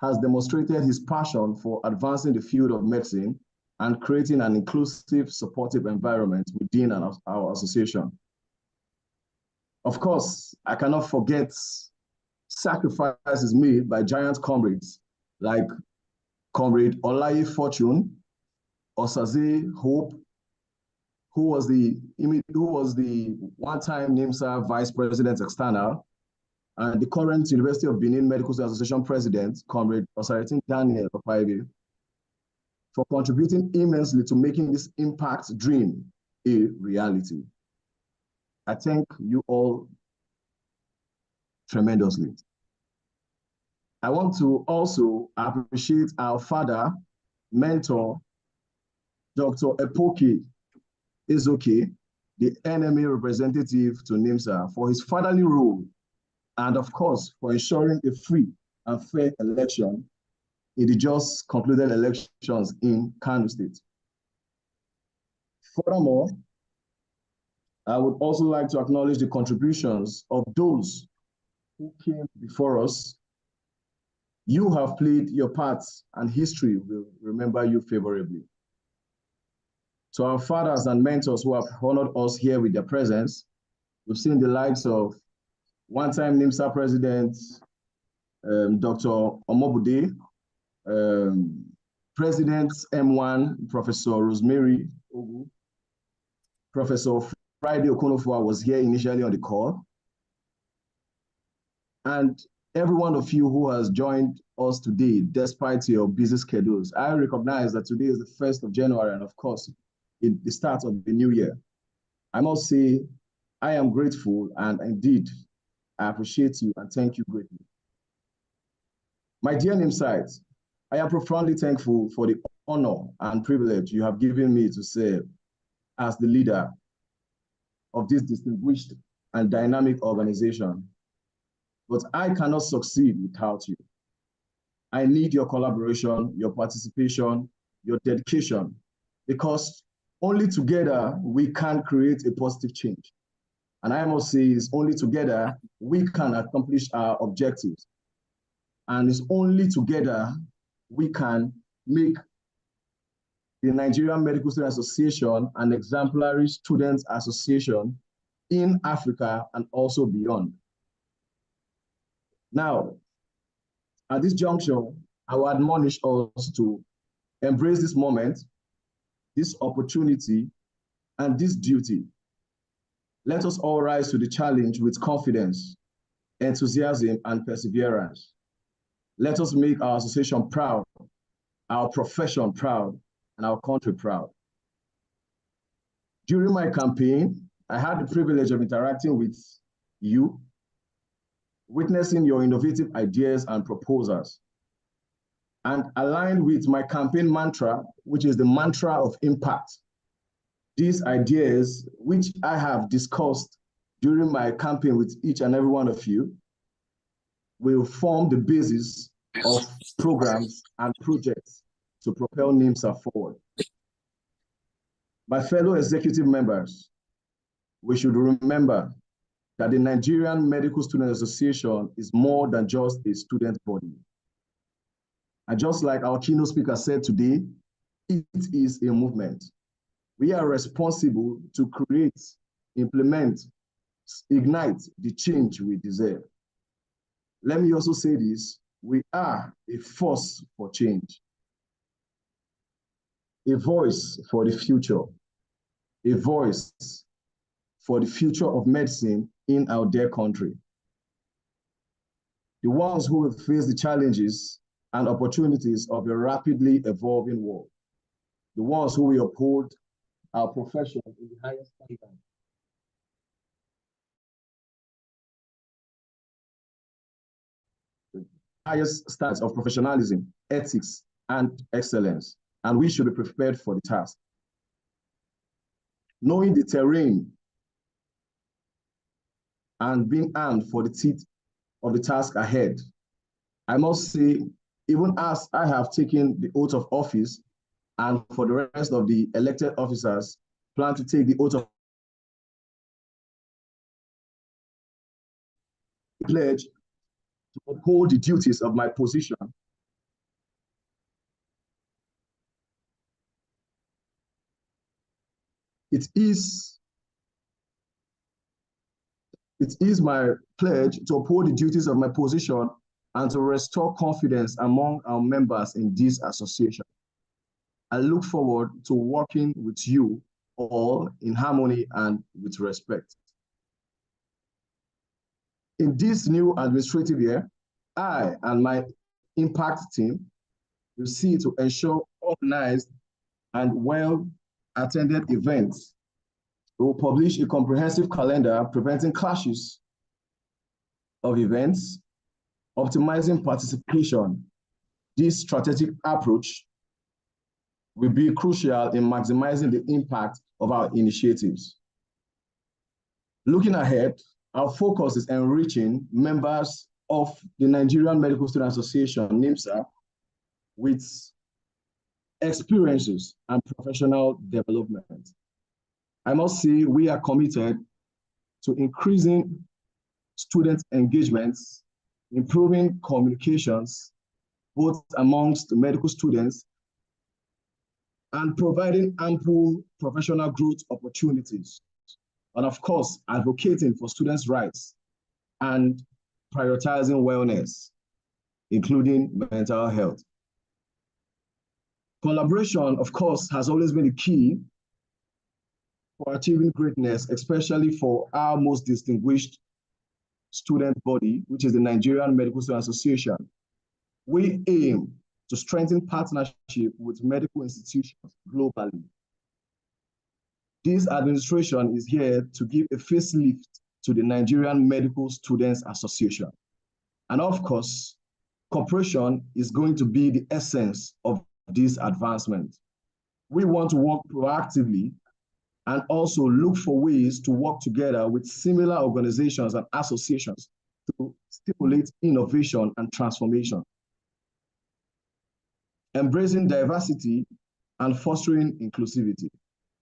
has demonstrated his passion for advancing the field of medicine and creating an inclusive, supportive environment within our association. Of course, I cannot forget sacrifices made by giant comrades like Comrade Olaye Fortune, Osaze Hope, who was the one-time NiMSA Vice President External, and the current University of Benin Medical Association President, Comrade Osaritin Daniel Opaibe, for contributing immensely to making this impact dream a reality. I thank you all tremendously. I want to also appreciate our father, mentor, Dr. Epoke Ezoke, the NMA representative to NiMSA, for his fatherly role, and of course, for ensuring a free and fair election in the just concluded elections in Kano State. Furthermore, I would also like to acknowledge the contributions of those who came before us. You have played your parts, and history will remember you favorably. To our fathers and mentors who have honored us here with their presence, we've seen the likes of one-time NiMSA President, Dr. Omobude, President M1, Professor Rosemary Ogu, Professor Friday Okonofua was here initially on the call, and every one of you who has joined us today, despite your busy schedules. I recognize that today is the 1st of January, and of course, it's the start of the new year. I must say, I am grateful, and indeed, I appreciate you and thank you greatly. My dear NiMSites, I am profoundly thankful for the honor and privilege you have given me to serve as the leader of this distinguished and dynamic organization. But I cannot succeed without you. I need your collaboration, your participation, your dedication, because only together we can create a positive change. And I must say, it's only together we can accomplish our objectives. And it's only together we can make the Nigerian Medical Students Association an exemplary student association in Africa and also beyond. Now, at this juncture, I will admonish us to embrace this moment, this opportunity, and this duty. Let us all rise to the challenge with confidence, enthusiasm, and perseverance. Let us make our association proud, our profession proud, and our country proud. During my campaign, I had the privilege of interacting with you, witnessing your innovative ideas and proposals, and aligned with my campaign mantra, which is the mantra of impact. These ideas, which I have discussed during my campaign with each and every one of you, will form the basis of programs and projects to propel NiMSA forward. My fellow executive members, we should remember that the Nigerian Medical Students Association is more than just a student body. And just like our keynote speaker said today, it is a movement. We are responsible to create, implement, ignite the change we deserve. Let me also say this, we are a force for change, a voice for the future, a voice for the future of medicine in our dear country. The ones who will face the challenges and opportunities of a rapidly evolving world. The ones who will uphold our profession in the highest standard. The highest standards of professionalism, ethics, and excellence. And we should be prepared for the task. Knowing the terrain and being armed for the teeth of the task ahead. I must say, even as I have taken the oath of office, and for the rest of the elected officers plan to take the oath of pledge to uphold the duties of my position. It is my pledge to uphold the duties of my position and to restore confidence among our members in this association. I look forward to working with you all in harmony and with respect. In this new administrative year, I and my impact team will see to ensure organized and well-attended events. We will publish a comprehensive calendar preventing clashes of events, optimizing participation. This strategic approach will be crucial in maximizing the impact of our initiatives. Looking ahead, our focus is enriching members of the Nigerian Medical Student Association, NiMSA, with experiences and professional development. I must say we are committed to increasing student engagements, improving communications, both amongst medical students, and providing ample professional growth opportunities. And of course, advocating for students' rights and prioritizing wellness, including mental health. Collaboration, of course, has always been the key for achieving greatness, especially for our most distinguished student body, which is the Nigerian Medical Student Association. We aim to strengthen partnership with medical institutions globally. This administration is here to give a facelift to the Nigerian Medical Students Association. And of course, cooperation is going to be the essence of this advancement. We want to work proactively and also look for ways to work together with similar organizations and associations to stimulate innovation and transformation. Embracing diversity and fostering inclusivity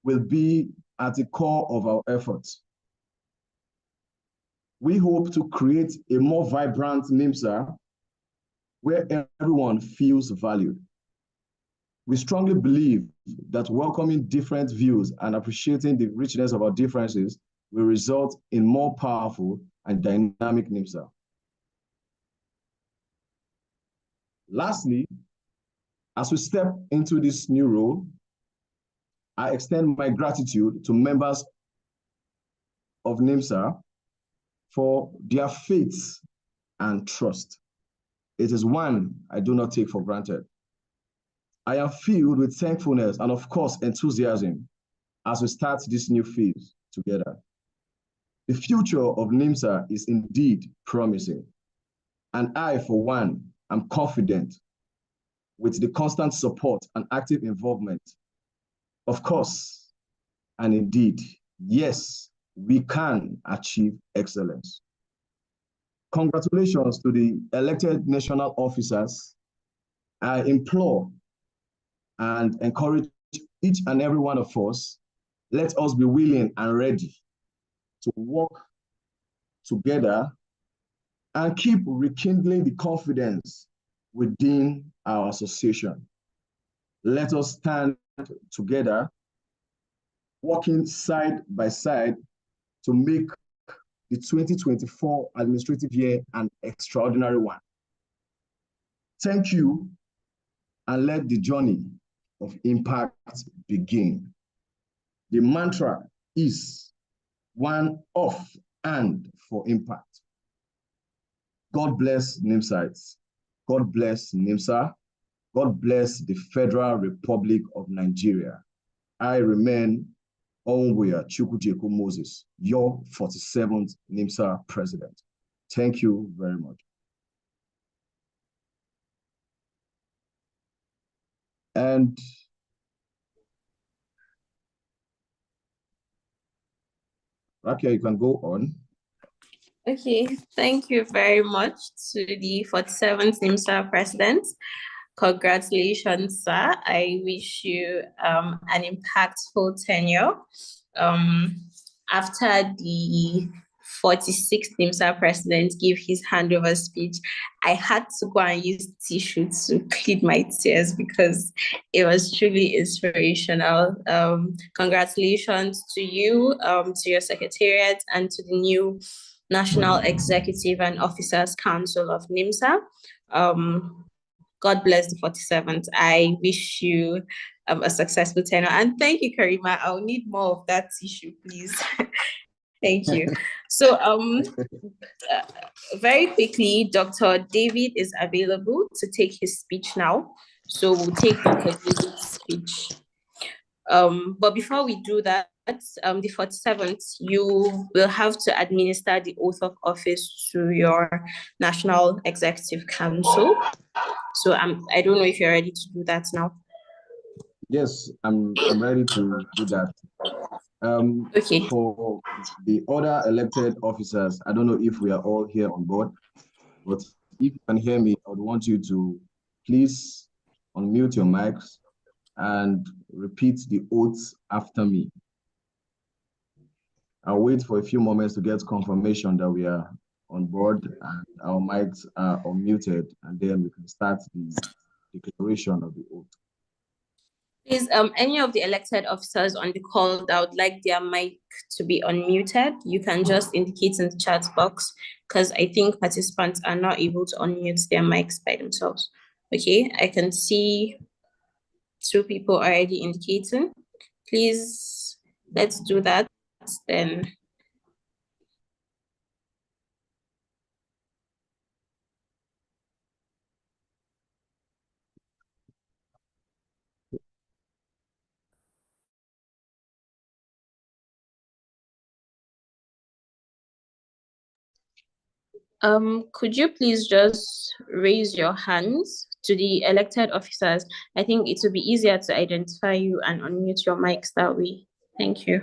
will be at the core of our efforts. We hope to create a more vibrant NiMSA where everyone feels valued. We strongly believe that welcoming different views and appreciating the richness of our differences will result in more powerful and dynamic NiMSA. Lastly, as we step into this new role, I extend my gratitude to members of NiMSA for their faith and trust. It is one I do not take for granted. I am filled with thankfulness and, of course, enthusiasm as we start this new phase together. The future of NiMSA is indeed promising, and I, for one, am confident with the constant support and active involvement. Of course, and indeed, yes, we can achieve excellence. Congratulations to the elected national officers. I implore and encourage each and every one of us, let us be willing and ready to work together and keep rekindling the confidence within our association. Let us stand together, working side by side to make the 2024 administrative year an extraordinary one. Thank you, and let the journey of impact begin. The mantra is one of and for impact. God bless NiMSites. God bless NiMSA. God bless the Federal Republic of Nigeria. I remain Onwuya Chukwujekwu Moses, your 47th NiMSA president. Thank you very much. And Rakia, you can go on. Okay, thank you very much to the 47th NiMSA president. Congratulations, sir. I wish you an impactful tenure. After the 46th NiMSA president gave his handover speech, I had to go and use tissue to clean my tears because it was truly inspirational. Congratulations to you, to your secretariat, and to the new National Executive and Officers Council of NiMSA. God bless the 47th. I wish you a successful tenure. And thank you, Karima. I'll need more of that tissue, please. Thank you. So very quickly, Dr. David is available to take his speech now. So we'll take Dr. David's speech. But before we do that, the 47th, you will have to administer the oath of office to your National Executive Council. So I don't know if you're ready to do that now. Yes, I'm ready to do that. Okay. For the other elected officers, I don't know if we are all here on board, but if you can hear me, I would want you to please unmute your mics and repeat the oaths after me. I'll wait for a few moments to get confirmation that we are on board and our mics are unmuted, and then we can start the declaration of the oath. Please, any of the elected officers on the call that would like their mic to be unmuted, you can just indicate in the chat box, because I think participants are not able to unmute their mics by themselves. Okay, I can see 2 people already indicating. Please, let's do that then. Could you please just raise your hands to the elected officers? I think it would be easier to identify you and unmute your mics that way. Thank you.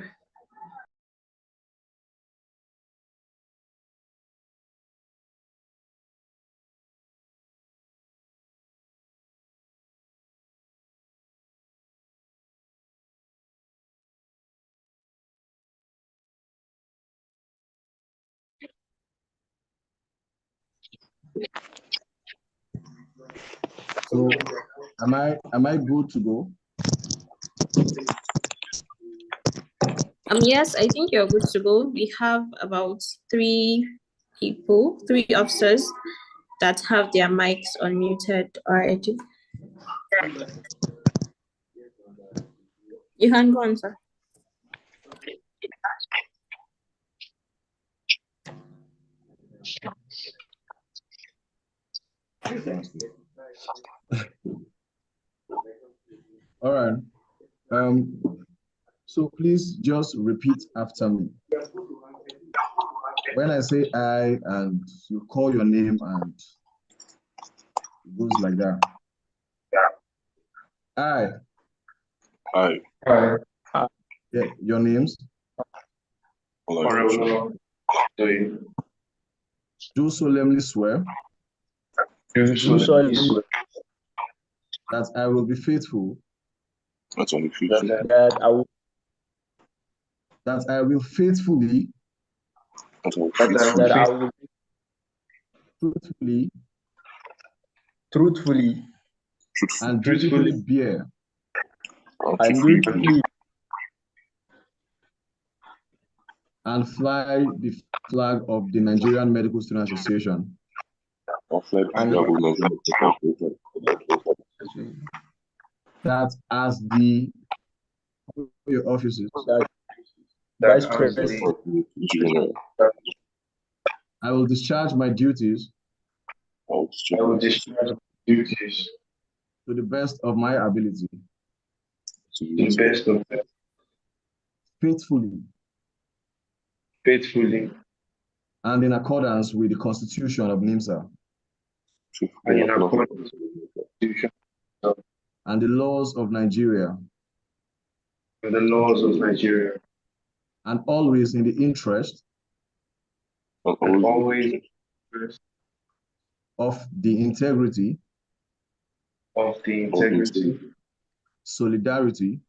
So am I good to go? Yes, I think you're good to go. We have about 3 officers that have their mics unmuted already. You can go on, sir. All right. So please just repeat after me. When I say I and you call your name and it goes like that. I. Yeah, your names. Do solemnly swear. That I will be faithful. That I will faithfully. Truthfully. And dutifully bear. And fly the flag of the Nigerian Medical Student Association. That as the your offices, Vice President, I will discharge my duties. To the best of my ability. Faithfully. And in accordance with the Constitution of NiMSA. And the laws of Nigeria. And always in the interest. Of the integrity. Solidarity.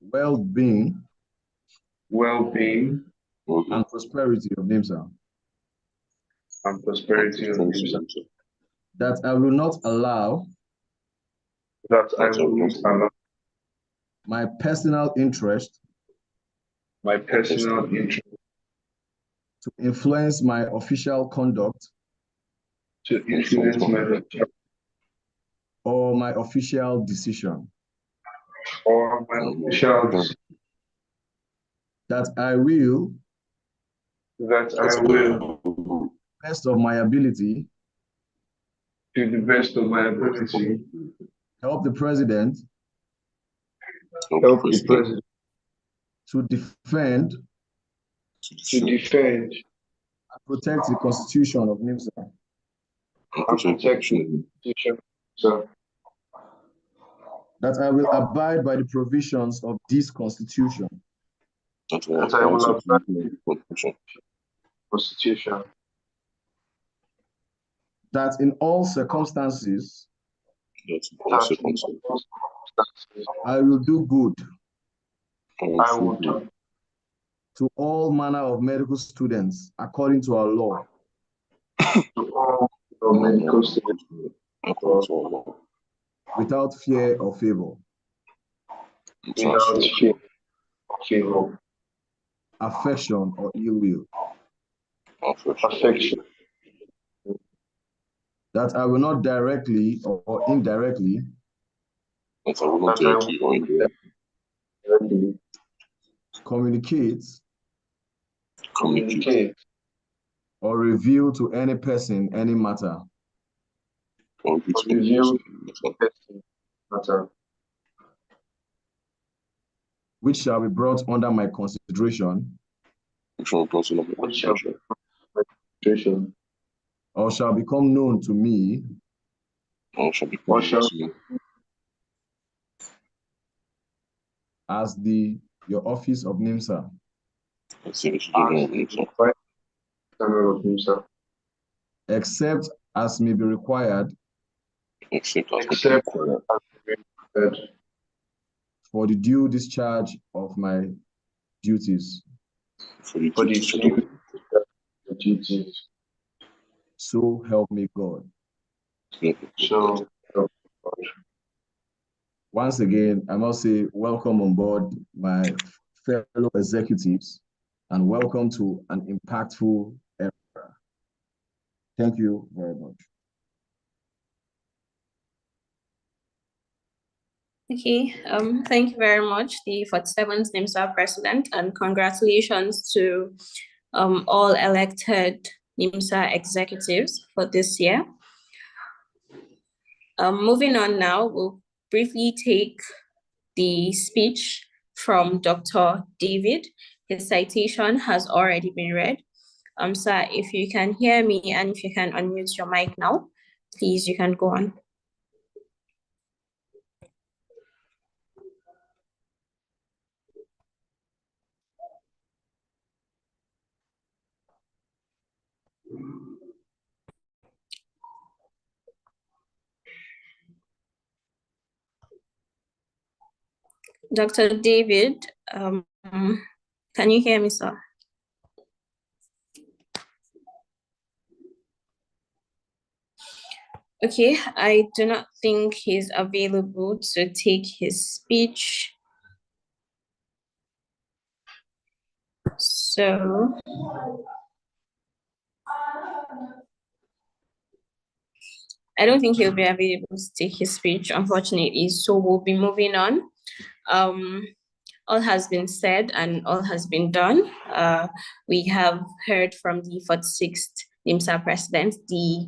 Well-being. And prosperity of NiMSA. That I will not allow. My personal interest. To influence my official conduct. Or my official decision. That I will. Best of my ability. Help the president. To defend. And protect the Constitution of NiMSA. that I will abide by the provisions of this Constitution, that I will abide by the Constitution, that in all circumstances I will do good I will do to all manner of medical students according to our law, to all medical students without fear or favor, without fear or favor, affection or ill will, affection, that I will not directly or indirectly communicate or reveal to any person any matter which shall be brought under my consideration or shall become known to me as your office of NiMSA, except as may be required for the due discharge of my duties. So help me God. Once again, I must say welcome on board my fellow executives and welcome to an impactful era. Thank you very much. Okay, thank you very much, the 47th NiMSA president, and congratulations to all elected NiMSA executives for this year. Moving on now, we'll briefly take the speech from Dr. David. His citation has already been read. Sir, if you can hear me and if you can unmute your mic now, please, you can go on. Dr. David, can you hear me, sir? Okay, I do not think he's available to take his speech. So, I don't think he'll be available to take his speech, unfortunately. So we'll be moving on. All has been said and all has been done. We have heard from the 46th NiMSA president, the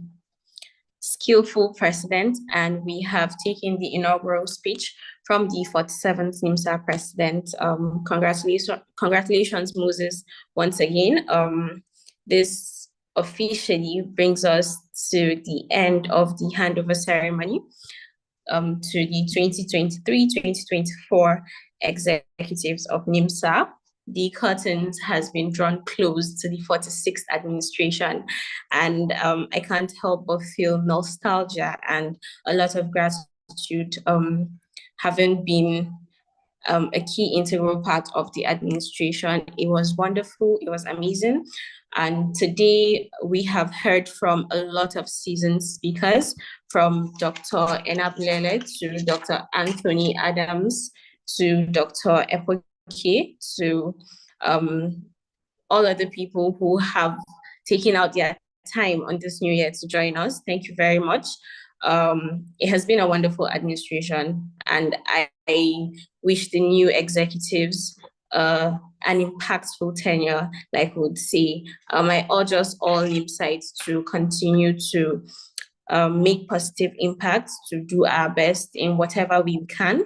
skillful president, and we have taken the inaugural speech from the 47th NiMSA president. Congratulations, Moses, once again. This officially brings us to the end of the handover ceremony to the 2023-2024 executives of NiMSA. The curtains has been drawn close to the 46th administration, and I can't help but feel nostalgia and a lot of gratitude having been a key integral part of the administration. It was wonderful, it was amazing. And today we have heard from a lot of seasoned speakers, from Dr. Enabulele to Dr. Anthony Adams to Dr. Epoke to all other people who have taken out their time on this new year to join us. Thank you very much. It has been a wonderful administration, and I wish the new executives an impactful tenure, like we would say. I urge us all NiMSites to continue to make positive impacts, to do our best in whatever we can.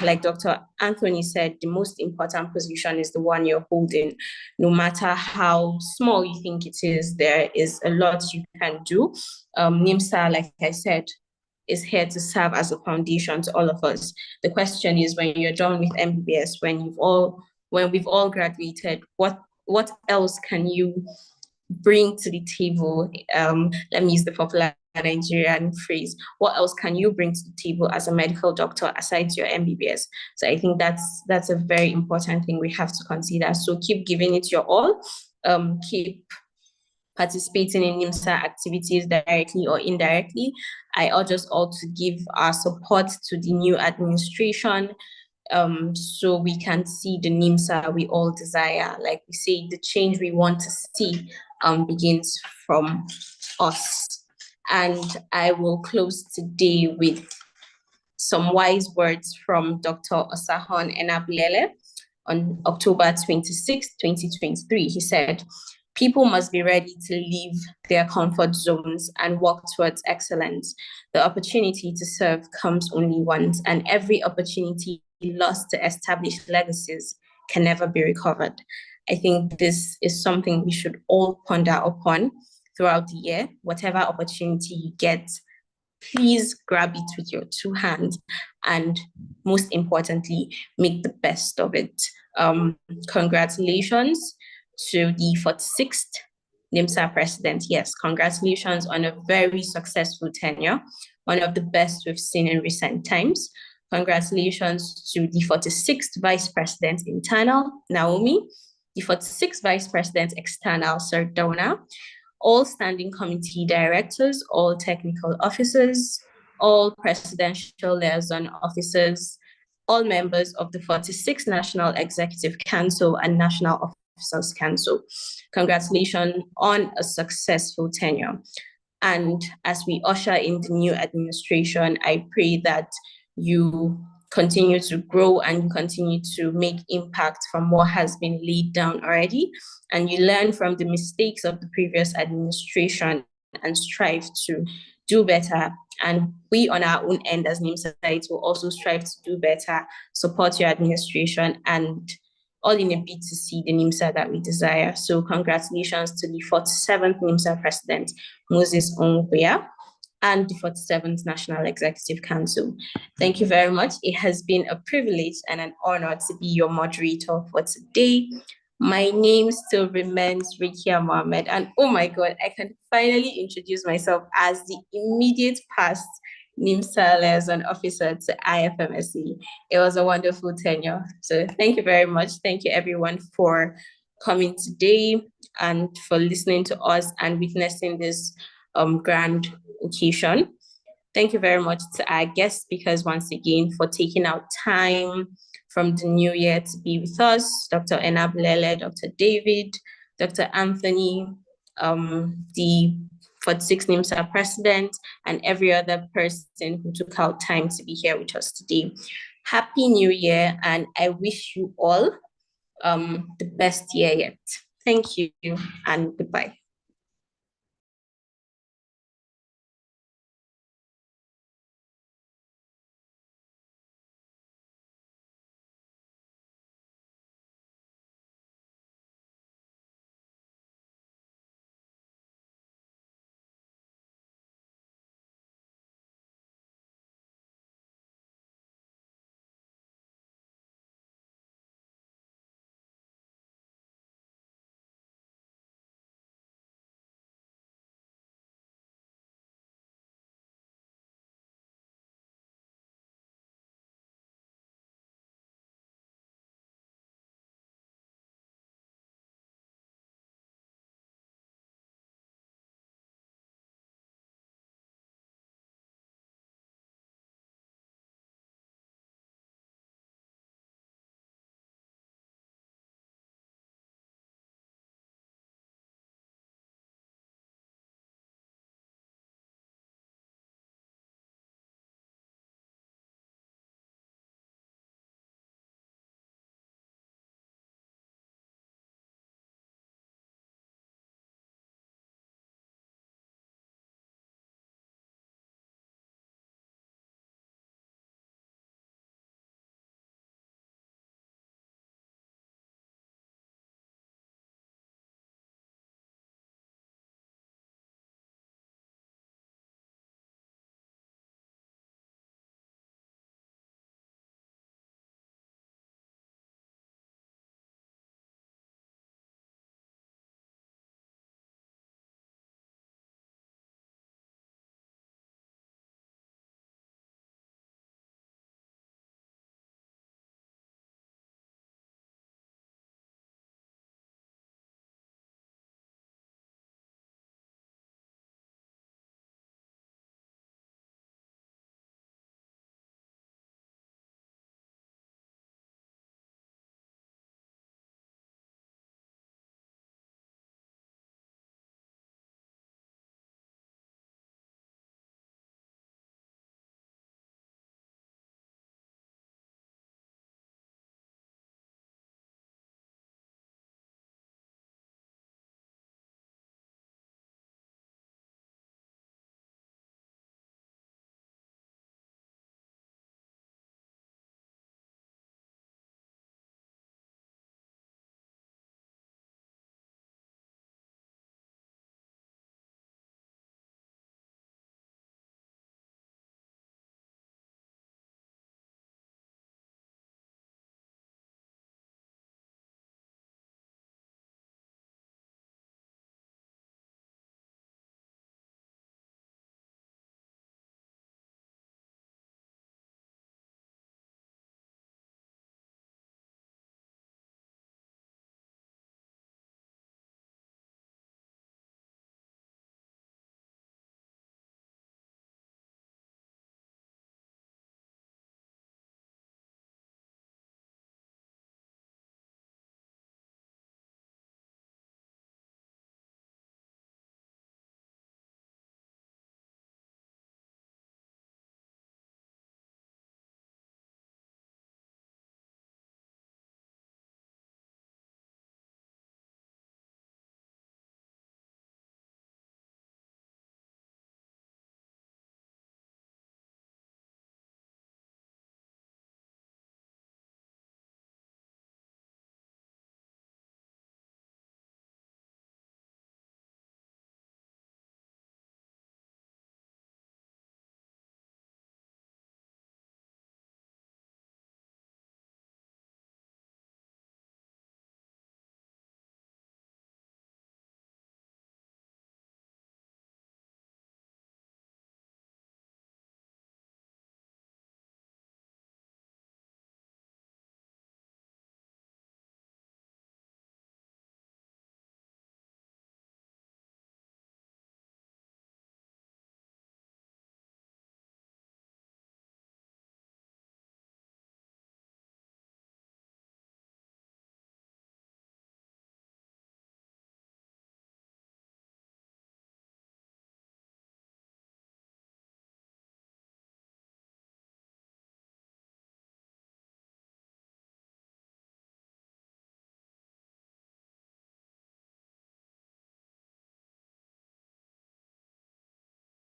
Like Dr. Anthony said, the most important position is the one you're holding. No matter how small you think it is, there is a lot you can do. NiMSA, like I said, is here to serve as a foundation to all of us. The question is, when you're done with MBBS, when we've all graduated, what else can you bring to the table? Let me use the popular Nigerian phrase. What else can you bring to the table as a medical doctor aside your MBBS? So I think that's a very important thing we have to consider. So keep giving it your all. Keep participating in NiMSA activities directly or indirectly. I urge us all to give our support to the new administration, so we can see the NiMSA we all desire. Like we say, the change we want to see begins from us. And I will close today with some wise words from Dr. Osahon Enablele on October 26, 2023. He said, "People must be ready to leave their comfort zones and work towards excellence. The opportunity to serve comes only once, and every opportunity lost to establish legacies can never be recovered." I think this is something we should all ponder upon throughout the year. Whatever opportunity you get, please grab it with your two hands, and most importantly, make the best of it. Congratulations to the 46th NiMSA president. Yes, congratulations on a very successful tenure, one of the best we've seen in recent times. Congratulations to the 46th vice president internal, Naomi, the 46th vice president external, Sardona, all standing committee directors, all technical officers, all presidential liaison officers, all members of the 46th National Executive Council and National Officers Council. Congratulations on a successful tenure. And as we usher in the new administration, I pray that you continue to grow and continue to make impact from what has been laid down already, and you learn from the mistakes of the previous administration and strive to do better. And we on our own end as NiMSA will also strive to do better, support your administration, and all in a bid to see the NiMSA that we desire. So congratulations to the 47th NiMSA President, Moses Ongwea, and the 47th National Executive Council. Thank you very much. It has been a privilege and an honor to be your moderator for today. My name still remains Rikia Mohammed, and oh my God, I can finally introduce myself as the immediate past NiMSA liaison officer to IFMSE. It was a wonderful tenure. So thank you very much. Thank you everyone for coming today and for listening to us and witnessing this grand occasion. Thank you very much to our guest speakers once again for taking out time from the new year to be with us, Dr. Enablele, Dr. David, Dr. Anthony, the 46th NiMSA president, and every other person who took out time to be here with us today. Happy New Year, and I wish you all the best year yet. Thank you and goodbye.